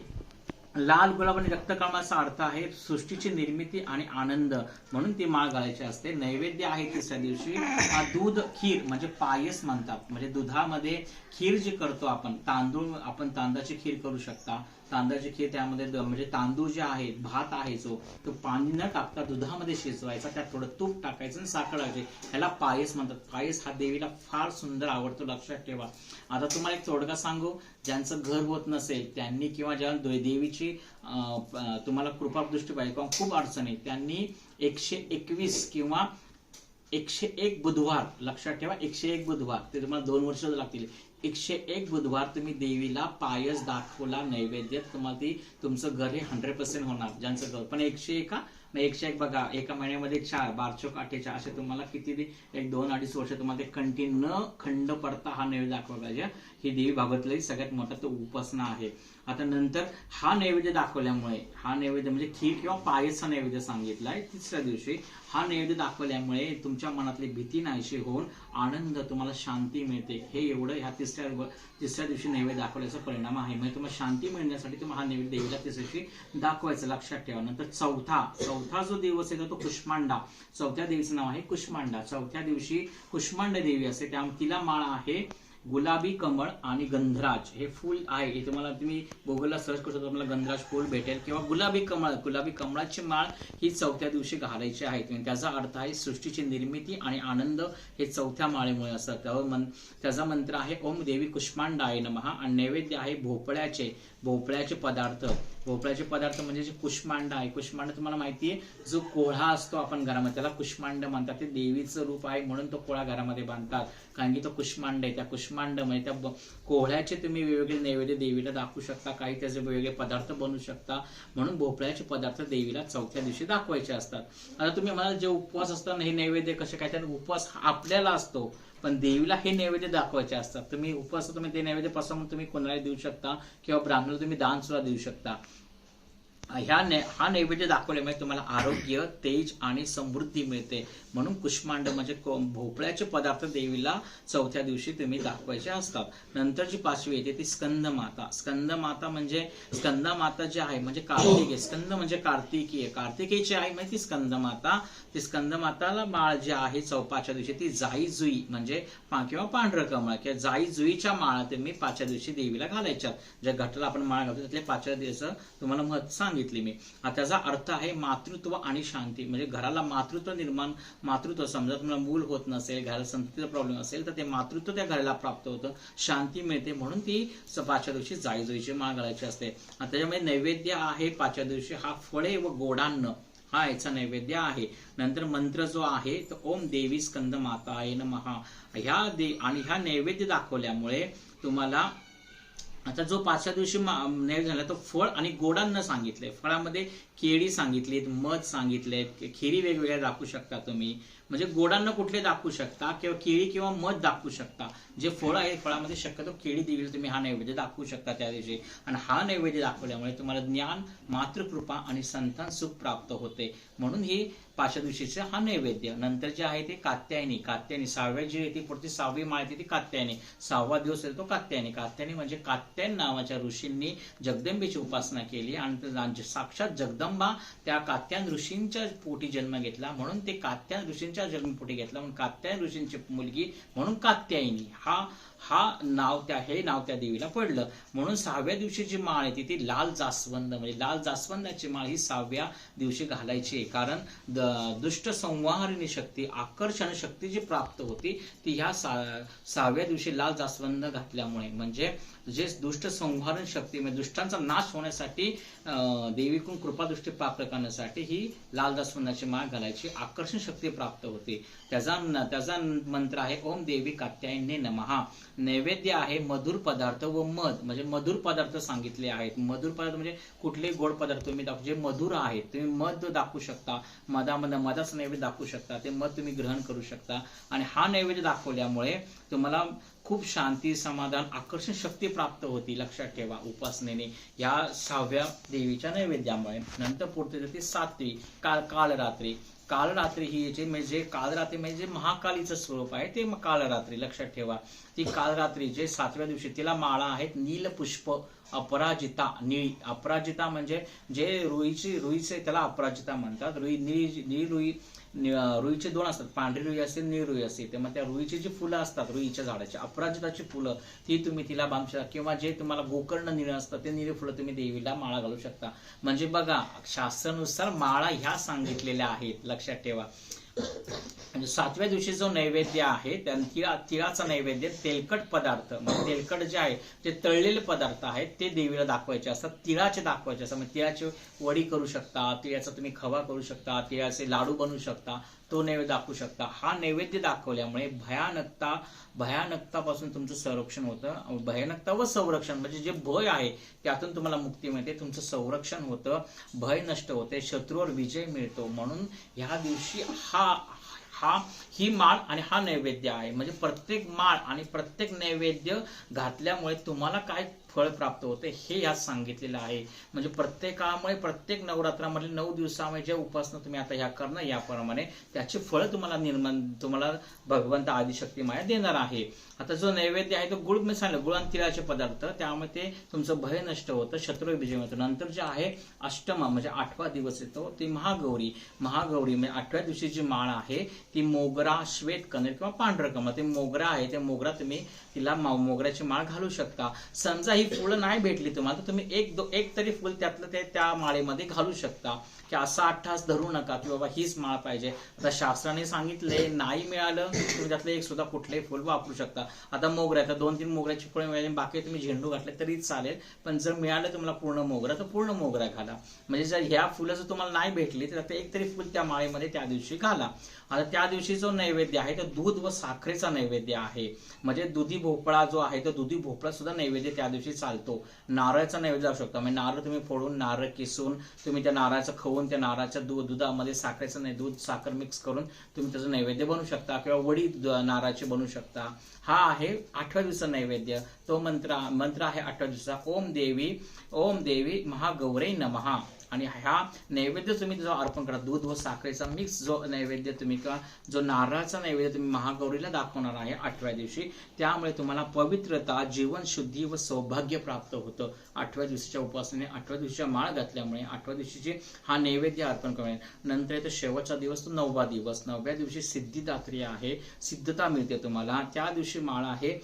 लाल गुलाब आणि रक्तकमळाचा अर्थ आहे सृष्टीची निर्मिती आणि आनंद, म्हणून ती माळ घालायची असते. नैवेद्य आहे तिसऱ्या दिवशी दूध खीर, म्हणजे पायस म्हणतात. म्हणजे दुधामध्ये खीर जी करतो आपण, आपण तांदळाची खीर करू शकता. तांदळाची खीर त्यामध्ये म्हणजे तांदूळ जे आहेत, भात आहे जो तो पाणी न टाकता दुधामध्ये शिजवायचा, त्यात थोडं तूप टाकायचं आणि साखर टाकायची, ह्याला पायस म्हणतात. पायस हा देवीला फार सुंदर आवडतो, लक्षात ठेवा. आता तुम्हाला एक तोडगा सांगू, ज्यांचं घर होत नसेल त्यांनी किंवा ज्या देवीची तुम्हाला कृपादृष्टी पाहिजे किंवा खूप अडचण आहे त्यांनी 121 किंवा 101 बुधवार, लक्षात ठेवा 101 बुधवार, ते तुम्हाला 2 वर्ष लागतील. 101 बुधवार तुम्ही देवीला पायस दाखवला नैवेद्य, तुम्हाला तुमचं घर हे 100% होणार. ज्यांचं घर पण 101 101 बघा, एका महिन्यामध्ये 4 12 48 असे तुम्हाला किती 1-2-2.5 वर्ष तुम्हाला ते कंटिन्यू न खंड पडता हा नैवेद्य दाखवला पाहिजे. ही देवी भागवतली सगळ्यात मोठा तो उपासना आहे. आता नंतर हा नैवेद्य दाखवल्यामुळे, हा नैवेद्य म्हणजे खीर किंवा पायसचा नैवेद्य सांगितलाय तिसऱ्या दिवशी, हा नैवेद्य दाखवल्यामुळे तुमच्या मनातली भीती नाहीशी होऊन आनंद, तुम्हाला शांती मिळते. हे एवढं ह्या तिसऱ्या दिवशी नैवेद्य दाखवल्याचा परिणाम आहे. म्हणजे तुम्हाला शांती मिळण्यासाठी तुम्हाला हा नैवेद्य देवीला तिसऱ्या दिवशी दाखवायचं, लक्षात ठेवा. नंतर चौथा जो दिवस आहे तो कुष्मांडा, चौथ्या देवीचं नाव आहे कुष्मांडा. चौथ्या दिवशी कुष्मांड देवी असते, त्यामुळे तिला माळ आहे गुलाबी कमळ आणि गंधराज हे फूल आहे. हे तुम्ही गुगलला सर्च करू शकता, तुम्हाला गंधराज फूल भेटेल किंवा गुलाबी कमळाची माळ ही चौथ्या दिवशी घालायची आहे. त्याचा अर्थ आहे सृष्टीची निर्मिती आणि आनंद हे चौथ्या माळेमुळे असतात. त्याचा मंत्र आहे ओम देवी कुष्मांडाय नमः. आणि नैवेद्य आहे भोपळ्याचे पदार्थ म्हणजे जे कुष्मांड आहे. कुष्मांड तुम्हाला माहितीये, जो कोळा असतो आपण घरामध्ये त्याला कुष्मांड म्हणतात. ते देवीचं रूप आहे म्हणून तो कोळा घरामध्ये बांधतात, कारण की तो कुष्मांड आहे. त्या कुष्मांड म्हणजे त्या कोळ्याचे तुम्ही वेगवेगळे नैवेद्य देवीला दाखवू शकता, काही त्याचे वेगवेगळे पदार्थ बनवू शकता. म्हणून भोपळ्याचे पदार्थ देवीला चौथ्या दिवशी दाखवायचे असतात. आता तुम्ही म्हणाल जे उपवास असतात हे नैवेद्य कसे काय, तर उपवास आपल्याला असतो पण देवीला हे नैवेद्य दाखवायचे असतात. तुम्ही उपवास तुम्ही ते नैवेद्य प्रसाद तुम्ही कोणाला देऊ शकता किंवा ब्राह्मणाला तुम्ही दान सुद्धा देऊ शकता. हा नैवेद्य दाखवल्यामुळे तुम्हाला आरोग्य, तेज आणि समृद्धी मिळते. म्हणून कुष्मांड म्हणजे भोपळ्याचे पदार्थ देवीला चौथ्या दिवशी तुम्ही दाखवायचे असतात. नंतर जी 5वी येते ती स्कंदमाता. स्कंदमाता म्हणजे स्कंदमाता जी आहे म्हणजे कार्तिकी, स्कंद म्हणजे कार्तिकीय, कार्तिकेयची आई म्हणजे ती स्कंदमाता. ती स्कंदमाताला बाळ जे आहे 5व्या दिवशी ती जाई जुई म्हणजे किंवा पांढरं कमळ किंवा जाई जुईच्या माळा तुम्ही 5व्या दिवशी देवीला घालायच्या. ज्या घटाला आपण माळ घालतो त्यातल्या 5व्या दिवस तुम्हाला महत्व सांगितले मी. त्याचा अर्थ आहे मातृत्व आणि शांती. म्हणजे घराला मातृत्व समजा तुम्हाला मूल होत नसेल, घराला संततीचा प्रॉब्लेम असेल तर ते मातृत्व त्या घराला प्राप्त होतं, शांती मिळते. म्हणून ती 5व्या दिवशी जाई जुईची माळ घालायची असते. त्याच्यामुळे नैवेद्य आहे 5व्या दिवशी हा फळे व गोडान्न हा याचा नैवेद्य आहे. नंतर मंत्र जो आहे तो ओम देवी स्कंद माताय नमः. ह्या नैवेद्य दाखवल्यामुळे तुम्हाला आता जो 5व्या दिवशी नैवेद्य झाला तो फळ आणि गोडान्न सांगितले. फळामध्ये केळी सांगितलीत, मध सांगितलेत, खिरी वेगवेगळ्या दाखवू शकता तुम्ही. म्हणजे गोडान्न कुठले दाखवू शकता किंवा केळी किंवा मध दाखवू शकता. जे फळ आहे फळामध्ये शक्यतो केळी देवीला तुम्ही हा नैवेद्य दाखवू शकता त्या दिवशी. आणि हा नैवेद्य दाखवल्यामुळे तुम्हाला ज्ञान, मातृकृपा आणि संतान सुख प्राप्त होते. म्हणून ही 5व्या दिवशीचा हा नैवेद्य. नंतर जे आहे ते कात्यायनी. 6व्या जी येते पुढची 6वी माळ येते ती कात्यायनी. 6वा दिवस येतो कात्यायनी. कात्यायनी म्हणजे कात्यायन नावाच्या ऋषींनी जगदंबेची उपासना केली आणि साक्षात जगदंबा त्या कात्यायन ऋषींच्या पोटी जन्म घेतला. म्हणून ते कात्यायन ऋषींच्या जन्मपोटी घेतला म्हणून कात्यायन ऋषींची मुलगी म्हणून कात्यायनी हे नाव त्या देवीला पडलं. म्हणून 6व्या दिवशी जी माळ येते ती लाल जास्वंद म्हणजे लाल जास्वंदाची माळ ही 6व्या दिवशी घालायची आहे. कारण दुष्ट संहारिणी शक्ती, आकर्षण शक्ती जी प्राप्त होती ती ह्या 6व्या दिवशी लाल जास्वंद घातल्यामुळे. म्हणजे जे दुष्ट संहारण शक्ती म्हणजे दुष्टांचा नाश होण्यासाठी, देवीकडून कृपादृष्टी प्राप्त करण्यासाठी ही लाल जास्वंदाची माळ घालायची, आकर्षण शक्ती प्राप्त होते. त्याचा मंत्र आहे ओम देवी कात्यायने नमः. नैवेद्य आहे मधुर पदार्थ व मध. म्हणजे मधुर पदार्थ सांगितले आहेत. मधुर पदार्थ म्हणजे कुठले गोड पदार्थ तुम्ही दाखवू, जे मधुर आहेत तुम्ही मध दाखवू शकता. मधाचं नैवेद्य दाखवू शकता, ते मध तुम्ही ग्रहण करू शकता. आणि हा नैवेद्य दाखवल्यामुळे तुम्हाला खूप शांती, समाधान, आकर्षण शक्ती प्राप्त होती. लक्षात ठेवा उपासनेने या 6व्या देवीच्या नैवेद्यामुळे. नंतर पुढे जाते 7वी कालरात्री. कालरात्री ही याची म्हणजे कालरात्री म्हणजे महाकालीचं स्वरूप आहे ते कालरात्री. लक्षात ठेवा ती कालरात्री जे 7व्या दिवशी तिला माळा आहेत नील पुष्प अपराजिता. निळी अपराजिता म्हणजे जे रुईचे त्याला अपराजिता म्हणतात. रुईचे 2 असतात, पांढरी रुई असते, निळ रुई असते. तेव्हा त्या रुईची जी फुलं असतात रुईच्या झाडाची अपराजिताची फुलं ती तुम्ही तिला बांधू शकता. किंवा जे तुम्हाला गोकर्ण निळ असतं ते निळ फुलं तुम्ही देवीला माळा घालू शकता. म्हणजे बघा शास्त्रानुसार माळा ह्या सांगितलेल्या आहेत. लक्षात ठेवा. म्हणजे 7व्या दिवशी जो नैवेद्य आहे तिळाचा नैवेद्य, तेलकट पदार्थ म्हणजे तेलकट जे आहे ते तळलेले पदार्थ आहेत ते देवीला दाखवायचे असतात, तिळाचे दाखवायचे असतात. म्हणजे तिळाची वडी करू शकता, तिळाचा तुम्ही खवा करू शकता, तिळाचे लाडू बनवू शकता, तो नैवेद्य दाखवू शकता. हा नैवेद्य दाखवल्यामुळे भयानकतापासून तुमचं संरक्षण होतं. भयानकता व संरक्षण म्हणजे जे भय आहे त्यातून तुम्हाला मुक्ती मिळते, तुमचं संरक्षण होतं, भय नष्ट होते, शत्रूवर विजय मिळतो. म्हणून ह्या दिवशी ही माळ आणि हा नैवेद्य आहे. म्हणजे प्रत्येक माळ आणि प्रत्येक नैवेद्य घातल्यामुळे तुम्हाला काय फळ प्राप्त होते हे यात सांगितलेलं आहे. म्हणजे प्रत्येकामुळे प्रत्येक नवरात्रामध्ये 9 दिवसामध्ये जे उपासना तुम्ही आता ह्या करणं याप्रमाणे त्याची फळं तुम्हाला भगवंत आदिशक्ती माया देणार आहे. आता जो नैवेद्य आहे तो गुळ मी सांगितलं, गुळ आणि तिळाचे पदार्थ, त्यामुळे ते तुमचं भय नष्ट होतं, शत्रू विजय होतो. नंतर जे आहे अष्टमा म्हणजे 8वा दिवस येतो ती महागौरी म्हणजे 8व्या दिवशी जी माळ आहे ती मोगरा, श्वेत कनेर किंवा पांढरं कमळ. ते मोगरा आहे, ते मोगरा तुम्ही तिला मोगऱ्याची माळ घालू शकता. समजा ही फुलं नाही भेटली तुम्हाला तर तुम्ही एक तरी फुल त्यातलं ते त्या माळेमध्ये घालू शकता. की असा अट्टास धरू नका की बाबा हीच माळ पाहिजे. आता शास्त्राने सांगितले नाही मिळालं तुम्ही त्यातलं एक सुद्धा कुठलंही फुल वापरू शकता. आता मोगरा तर 2-3 मोगऱ्याची फुलं मिळाली, बाकी तुम्ही झेंडू घातले तरी चालेल, पण जर मिळालं तुम्हाला पूर्ण मोगरा तर पूर्ण मोगरा घाला. म्हणजे जर ह्या फुलं जर तुम्हाला नाही भेटली तर आता एक तरी फुल त्या माळेमध्ये त्या दिवशी घाला. आता त्या दिवशी जो नैवेद्य आहे तो दूध व साखरेचा नैवेद्य आहे. म्हणजे दुधी भोपळा जो आहे तो दुधी भोपळा सुद्धा नैवेद्य त्या दिवशी चालतो. नारळाचा नैवेद्य जाऊ शकतो. म्हणजे नारळ तुम्ही फोडून, नारळ किसून तुम्ही त्या नारळाचं खवून त्या नारळाच्या दुधामध्ये साखरेचं नाही दूध साखर मिक्स करून तुम्ही त्याचं नैवेद्य बनवू शकता किंवा वडी नारळाची बनवू शकता. हा आहे 8व्या दिवसाचा नैवेद्य. तो मंत्र आहे 8व्या दिवसाचा ओम देवी महागौरे नमः. आणि हा नैवेद्य तुम्ही जो अर्पण करा, दूध व साखरेचा मिक्स जो नैवेद्य तुम्ही किंवा जो नारळाचा नैवेद्य तुम्ही महागौरीला दाखवणार आहे 8व्या दिवशी, त्यामुळे तुम्हाला पवित्रता, जीवन शुद्धी व सौभाग्य प्राप्त होतं. 8व्या दिवशीच्या उपासनेने, 8व्या दिवशीच्या माळ घातल्यामुळे, 8व्या दिवशीची हा नैवेद्य अर्पण करणे. नंतर येतो शेवटचा दिवस, तो 9वा दिवस. 9व्या दिवशी सिद्धिदात्री आहे, सिद्धता मिळते तुम्हाला. त्या दिवशी माळ आहे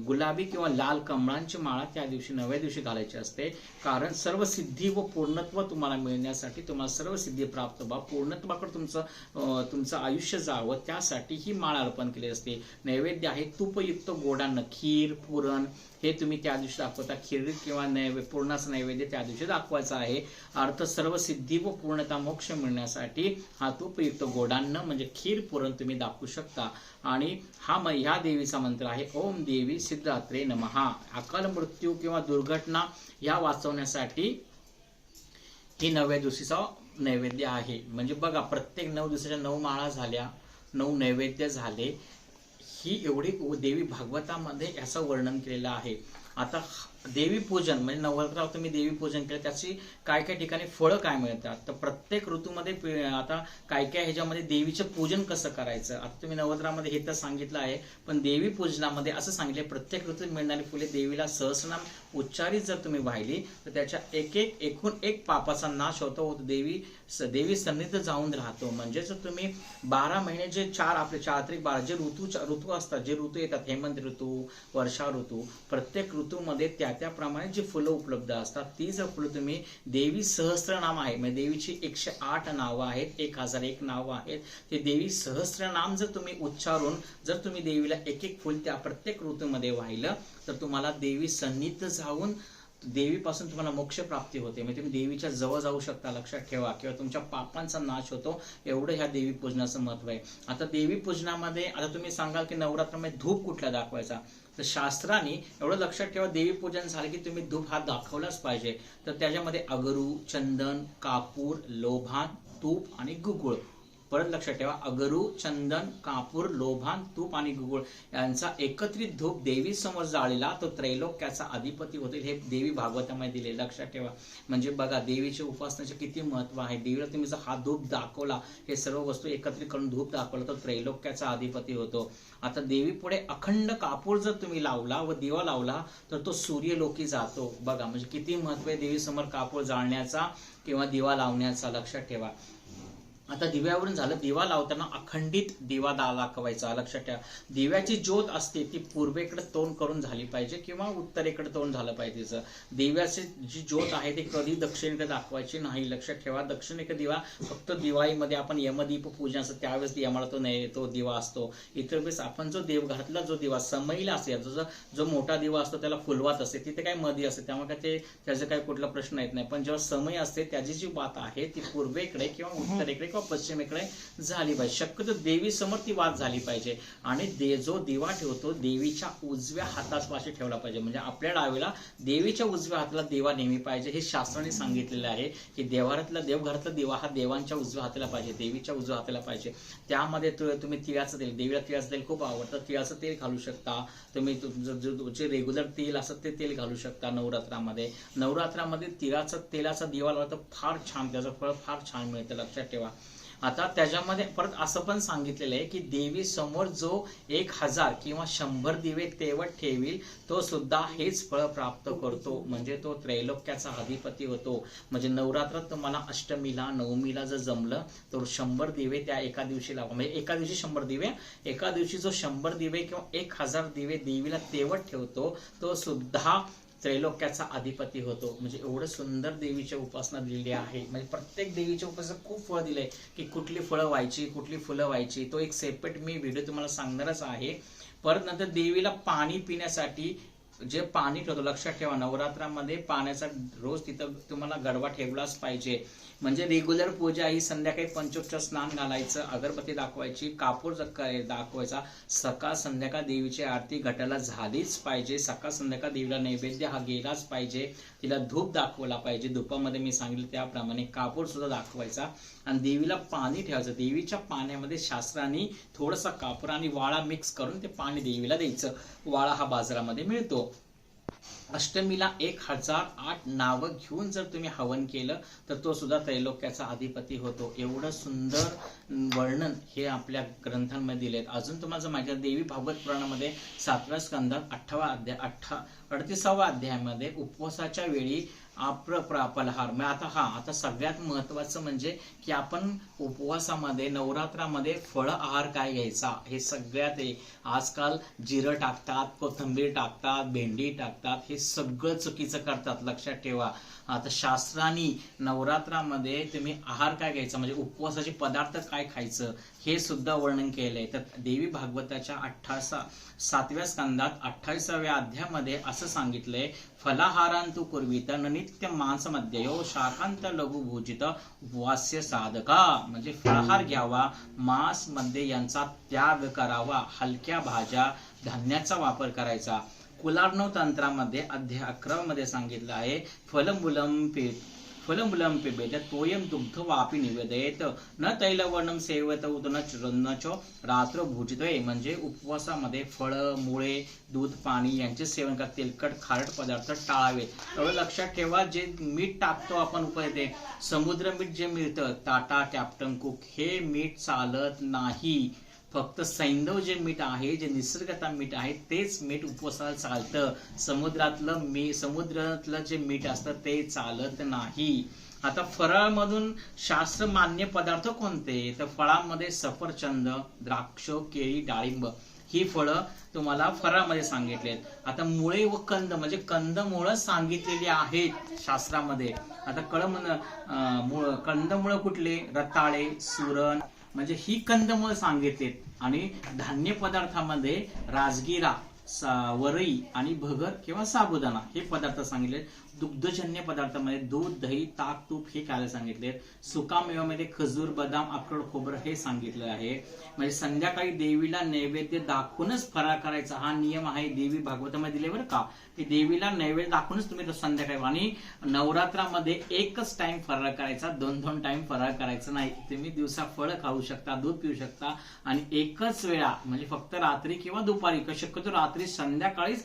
गुलाबी किंवा लाल कमळांची माळा त्या दिवशी 9व्या दिवशी घालायची असते. कारण सर्व सिद्धी व पूर्णत्व तुम्हाला मिळण्यासाठी, तुम्हाला सर्व सिद्धी प्राप्त व्हा, पूर्णत्वाकडे तुमचं आयुष्य जावं, त्यासाठी ही माळ अर्पण केली असते. नैवेद्य आहे तूपयुक्त गोडानं, खीर, पुरण हे तुम्ही त्या दिवशी दाखवता. खीर किंवा पूर्णाचं नैवेद्य त्या दिवशी दाखवायचा आहे. अर्थ सर्व सिद्धी व पूर्णता मोक्ष मिळण्यासाठी हा तूपयुक्त गोडान्न म्हणजे खीर, पुरण तुम्ही दाखवू शकता. आणि ह्या देवीचा मंत्र आहे ओम देवी सिद्धिदात्रे नमः. अकाल मृत्यू किंवा दुर्घटना या वाचवण्यासाठी ही 9व्या दिवशीचा नैवेद्य आहे. म्हणजे बघा, प्रत्येक 9 दिवसाच्या 9 माळा झाल्या, 9 नैवेद्य झाले. ही एवढी देवी भागवतामध्ये याचं वर्णन केलेलं आहे. आता देवी पूजन म्हणजे नवरात्रात तुम्ही देवी पूजन केलं, त्याची काय काय ठिकाणी फळं काय मिळतात. तर प्रत्येक ऋतूमध्ये आता काय काय ह्याच्यामध्ये देवीचं पूजन कसं करायचं, आता तुम्ही नवरात्रामध्ये हे तर सांगितलं आहे, पण देवी पूजनामध्ये असं सांगितले प्रत्येक ऋतूत मिळणारी फुले देवीला सहस्रनाम उच्चारित जर तुम्ही वाहिली तर त्याच्या एकूण एक पापाचा नाश होतो. देवी सन्निध जाऊन राहतो. म्हणजे जर तुम्ही 12 महिने जे 4 जे ऋतू असतात, जे ऋतू येतात, हेमंत ऋतू, वर्षा ऋतू, प्रत्येक ऋतूमध्ये त्याप्रमाणे जी फुलं उपलब्ध असतात, ती जर फुलं तुम्ही देवी सहस्त्रनाम आहे म्हणजे देवीची 108 नावं आहेत, 1001 नावं आहेत, ते देवी सहस्त्रनाम जर तुम्ही उच्चारून जर तुम्ही देवीला एक फुल त्या प्रत्येक ऋतूमध्ये वाहिलं तर तुम्हाला देवी सन्निध जाऊन देवीपासून तुम्हाला मोक्ष प्राप्ती होते. म्हणजे तुम्ही देवीच्या जवळ जाऊ शकता, लक्षात ठेवा, किंवा तुमच्या पापांचा नाश होतो. एवढं ह्या देवी पूजनाचं महत्व आहे. आता देवी पूजनामध्ये आता तुम्ही सांगाल की नवरात्रामध्ये धूप कुठला दाखवायचा, तर शास्त्राने एवढं लक्षात ठेवा, देवी पूजन झालं की तुम्ही धूप हा दाखवलाच पाहिजे. तर त्याच्यामध्ये अगरू, चंदन, कापूर, लोभान, तूप आणि गुगुळ. परत लक्षात ठेवा, अगरू, चंदन, कापूर, लोभान, तूप आणि गुगुळ यांचा एकत्रित धूप देवी समोर जाळलेला तो त्रैलोक्याचा अधिपती होतील, हे देवी भागवतामध्ये दिले. लक्षात ठेवा. म्हणजे बघा, देवीच्या उपासनेचे किती महत्व आहे. देवीला तुम्ही जर हा धूप दाखवला, हे सर्व वस्तू एकत्रित करून धूप दाखवला, तर त्रैलोक्याचा अधिपती होतो. आता देवी पुढे अखंड कापूर जर तुम्ही लावला व दिवा लावला तर तो सूर्यलोकी जातो. बघा, म्हणजे किती महत्व आहे देवी समोर कापूर जाळण्याचा किंवा दिवा लावण्याचा. लक्षात ठेवा. आता दिव्यावरून झालं, दिवा लावताना अखंडित दिवा दाखवायचा. लक्षात ठेवा, दिव्याची ज्योत असते ती पूर्वेकडे तोंड करून झाली पाहिजे किंवा उत्तरेकडे तोंड झालं पाहिजे. दिव्याची जी ज्योत आहे ती कधी दक्षिणेकडे दाखवायची नाही. लक्षात ठेवा, दक्षिणेकडे दिवा फक्त दिवाळीमध्ये आपण यमदीप पूजन असतं त्यावेळेस यमाला तो दिवा असतो. इतर वेळेस आपण जो देवघरातला जो दिवा समईला असेल, जो मोठा दिवा असतो त्याला फुलवात असते, तिथे काय मधी असते, त्यामुळे काय त्याचा काही कुठला प्रश्न येत नाही. पण जेव्हा समय असते त्याची जी वात आहे ती पूर्वेकडे किंवा उत्तरेकडे पश्चिमेकडे झाली पाहिजे. शक्यतो देवी समोर ती वात झाली पाहिजे. आणि जो दिवा ठेवतो देवीच्या उजव्या हातापाशी ठेवला पाहिजे. म्हणजे आपल्या डावीला देवीच्या उजव्या हाताला दिवा नेहमी पाहिजे. हे शास्त्राने सांगितलेलं आहे की देवघरातला दिवा हा देवांच्या उजव्या हाताला पाहिजे, देवीच्या उजव्या हाताला पाहिजे. त्यामध्ये तुम्ही तिळाचं तेल, देवीला तिळाचं तेल खूप आवडतं, तिळाचं तेल घालू शकता तुम्ही. जे रेग्युलर तेल असतं ते तेल घालू शकता. नवरात्रामध्ये तिळाचं तेलाचा दिवा लावला तर फार छान, त्याचं फळ फार छान मिळतं. लक्षात ठेवा. आता त्याच्यामध्ये परत असं पण सांगितलेलं आहे की देवी समोर जो 1000 किंवा 100 दिवे तेवत ठेवील तो सुद्धा हेच फळ प्राप्त करतो. म्हणजे तो त्रैलोक्याचा अधिपती होतो. म्हणजे नवरात्रात तुम्हाला अष्टमीला, नवमीला जर जमलं तर 100 दिवे त्या एका दिवशी लावा. म्हणजे एका दिवशी 100 दिवे, एका दिवशी जो 100 दिवे किंवा 1000 दिवे देवीला तेवत ठेवतो तो सुद्धा त्रैलोक्याचा अधिपती होतो. म्हणजे एवढं सुंदर देवीची उपासना दिलेली आहे. म्हणजे प्रत्येक देवीच्या उपासना खूप फळं दिलंय की कुठली फळं व्हायची, कुठली फुलं व्हायची, तो एक सेपरेट मी व्हिडिओ तुम्हाला सांगणारच आहे. परत नंतर देवीला पाणी पिण्यासाठी जे पाणी ठेवतो, लक्षात ठेवा, नवरात्रामध्ये पाण्याचा रोज तिथं तुम्हाला गडवा ठेवलाच पाहिजे. म्हणजे रेग्युलर पूजा ही संध्याकाळी पंचोपचार स्नान घालायचं, अगरबत्ती दाखवायची, कापूर दाखवायचा, सकाळ संध्याकाळ देवीची आरती घटाला झालीच पाहिजे. सकाळ संध्याकाळ देवीला नैवेद्य हा गेलाच पाहिजे. तिला धूप दाखवला पाहिजे. धूपामध्ये मी सांगितलं त्याप्रमाणे कापूर सुद्धा दाखवायचा आणि देवीला पाणी ठेवायचं. देवीच्या पाण्यामध्ये शास्त्राने थोडंसं कापूर आणि वाळा मिक्स करून ते पाणी देवीला द्यायचं. वाळा हा बाजारामध्ये मिळतो. अष्टमीला 1008 नावं घेऊन जर तुम्ही हवन केलं तर तो सुद्धा त्रैलोक्याचा अधिपती होतो. एवढं सुंदर वर्णन हे आपल्या ग्रंथांमध्ये दिलेत. अजून तुम्हाला जर माहिती देवी भागवत पुराणामध्ये 7व्या स्कंदात 38व्या अध्यायामध्ये उपवासाच्या वेळी फलाहार आता सगळ्यात महत्वाचं म्हणजे की आपण उपवासामध्ये नवरात्रामध्ये फळ आहार काय घ्यायचा हे सगळ्यात आजकाल जिरं टाकतात, कोथिंबीर टाकतात, भेंडी टाकतात, हे सगळं चुकीचं करतात. लक्षात ठेवा. आता शास्त्रांनी नवरात्रामध्ये तुम्ही आहार काय घ्यायचा म्हणजे उपवासाचे पदार्थ काय खायचं हे सुद्धा वर्णन केलंय. तर देवी भागवताच्या 7व्या स्कंदात 28व्या अध्यायामध्ये असं सांगितलंय, फलाहारांतु कुर्वीत न नित्य मांस मध्ययो शाकांत लघु भोजित उपवास्य साधका. म्हणजे फलाहार घ्यावा, मांस मध्ये यांचा त्याग करावा, हलक्या भाज्या धान्याचा वापर करायचा. कुलार्णव तंत्रामध्ये अध्याय 11 मध्ये सांगितलं आहे, फलमूलम पिबेत तोयम दुग्ध वापी निवेदयेत न तैलवर्णम सेवत न च रात्र भुजितय. म्हणजे उपवासामध्ये फळ, मुळे, दूध, पाणी यांचे सेवन करा. तेलकट खारट पदार्थ टाळावेत. एवढं लक्षात ठेवा. जे मीठ टाकतो आपण उपवासामध्ये, समुद्र मीठ जे मिळतं टाटा, कॅप्टन कुक, हे मीठ चालत नाही. फक्त सैंधव जे मीठ आहे, जे निसर्गता मीठ आहे, तेच मीठ उपवासाला चालतं. समुद्रातलं जे मीठ असतं ते चालत नाही. आता फळामधून शास्त्र मान्य पदार्थ कोणते? तर फळामध्ये सफरचंद, द्राक्ष, केळी, डाळिंब ही फळं तुम्हाला फळामध्ये सांगितलेत. आता मुळे व कंद म्हणजे कंदमुळं सांगितलेली आहेत शास्त्रामध्ये. आता कंदमुळं कुठले? रताळे, सुरण म्हणजे ही कंदमुळं सांगितलेत. आणि धान्य पदार्थामध्ये राजगिरा, वरई आणि भगर किंवा साबुदाणा हे पदार्थ सांगितले. दुग्धजन्य पदार्थामध्ये दूध, दही, ताक, तूप हे खायला सांगितले. सुकामेवामध्ये खजूर, बदाम, अक्रोड, खोबरं हे सांगितलं आहे. म्हणजे संध्याकाळी देवीला नैवेद्य दाखवूनच फराळ करायचा हा नियम आहे. देवी भागवतामध्ये दिले बरं का, की देवीला नैवेद्य दाखवूनच तुम्ही संध्याकाळी. आणि नवरात्रामध्ये एकच टाइम फराळ करायचा, 2-2 टाइम फराळ करायचा नाही. तुम्ही दिवसा फळ खाऊ शकता, दूध पिऊ शकता आणि एकच वेळा म्हणजे फक्त रात्री किंवा दुपारी, शक्यतो रात्री, संध्याकाळीच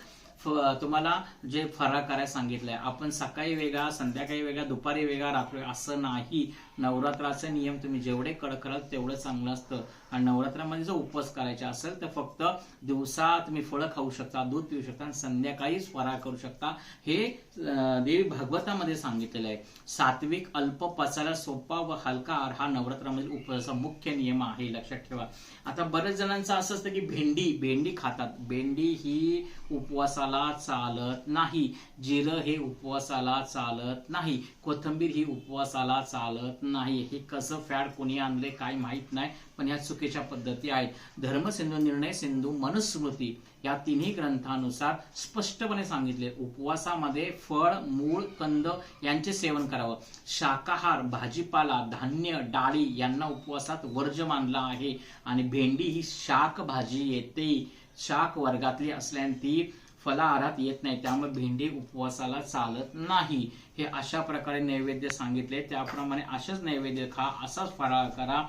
तुम्हाला जे फराळ करायला सांगितलंय. आपण सकाळी वेगळा, संध्याकाळी वेगळा, दुपारी वेगळा, रात्री असं नाही. नवरात्राचे नियम तुम्ही जेवढे कडक कराल तेवढं चांगलं असतं. आणि नवरात्रामध्ये जर उपवास करायचा असेल तर फक्त दिवसा तुम्ही फळं खाऊ शकता, दूध पिऊ शकता आणि संध्याकाळीच फराळ करू शकता. हे देवी भागवतामध्ये सांगितलेलं आहे. सात्विक, अल्प, पचायला सोपा व हलका आहार हा नवरात्रामधील उपवासाचा मुख्य नियम आहे. लक्षात ठेवा. आता बरेच जणांचं असं असतं की भेंडी खातात. भेंडी ही उपवासाला चालत नाही. जिरं हे उपवासाला चालत नाही. कोथिंबीर ही उपवासाला चालत नाही. हे कसं फॅड कोणी आणले काय माहित नाही, पण ह्या चुकीच्या पद्धती आहेत. धर्मसिंधू, निर्णय सिंधू, मनुस्मृती या तिन्ही ग्रंथानुसार स्पष्टपणे सांगितले, उपवासामध्ये फळ, मूळ, कंद यांचे सेवन करावं. शाकाहार, भाजीपाला, धान्य, डाळी यांना उपवासात वर्ज्य मानला आहे. आणि भेंडी ही शाक भाजी येते, शाक वर्गातली असल्याने ती फलाहारात येत नाही, त्यामुळे भेंडी उपवासाला चालत नाही. हे अशा प्रकारे नैवेद्य सांगितले, त्याप्रमाणे असेच नैवेद्य खा, असाच फराळ करा.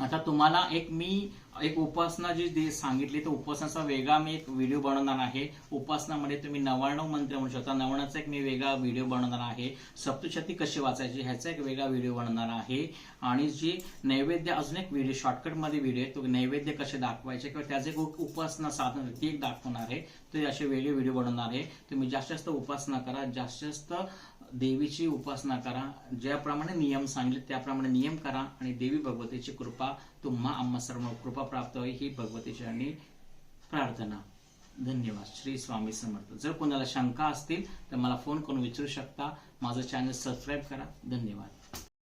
आता तुम्हाला एक उपासना जी सांगितली, तर उपासनाचा वेगळा मी एक व्हिडिओ बनवणार आहे. उपासनामध्ये तुम्ही 99 मंत्र म्हणू शकता. 99चा एक मी वेगळा व्हिडिओ बनवणार आहे. सप्तशती कशी वाचायची ह्याचा एक वेगळा व्हिडिओ बनवणार आहे. आणि जी नैवेद्य अजून एक व्हिडिओ शॉर्टकट मध्ये व्हिडिओ आहे, तो नैवेद्य कसे दाखवायचे किंवा त्याचे एक उपासना साधन ती एक दाखवणार आहे. तो असे वेगळे व्हिडिओ बनवणार आहे. तुम्ही जास्तीत जास्त उपासना करा, जास्तीत जास्त देवीची उपासना करा. ज्याप्रमाणे नियम सांगितले त्याप्रमाणे नियम करा आणि देवी भगवतीची कृपा तुम्हा आम्हा सर्व कृपा प्राप्त होईल ही भगवतीची आणि प्रार्थना. धन्यवाद. श्री स्वामी समर्थ. जर कोणाला शंका असतील तर मला फोन करून विचारू शकता. माझं चॅनल सबस्क्राईब करा. धन्यवाद.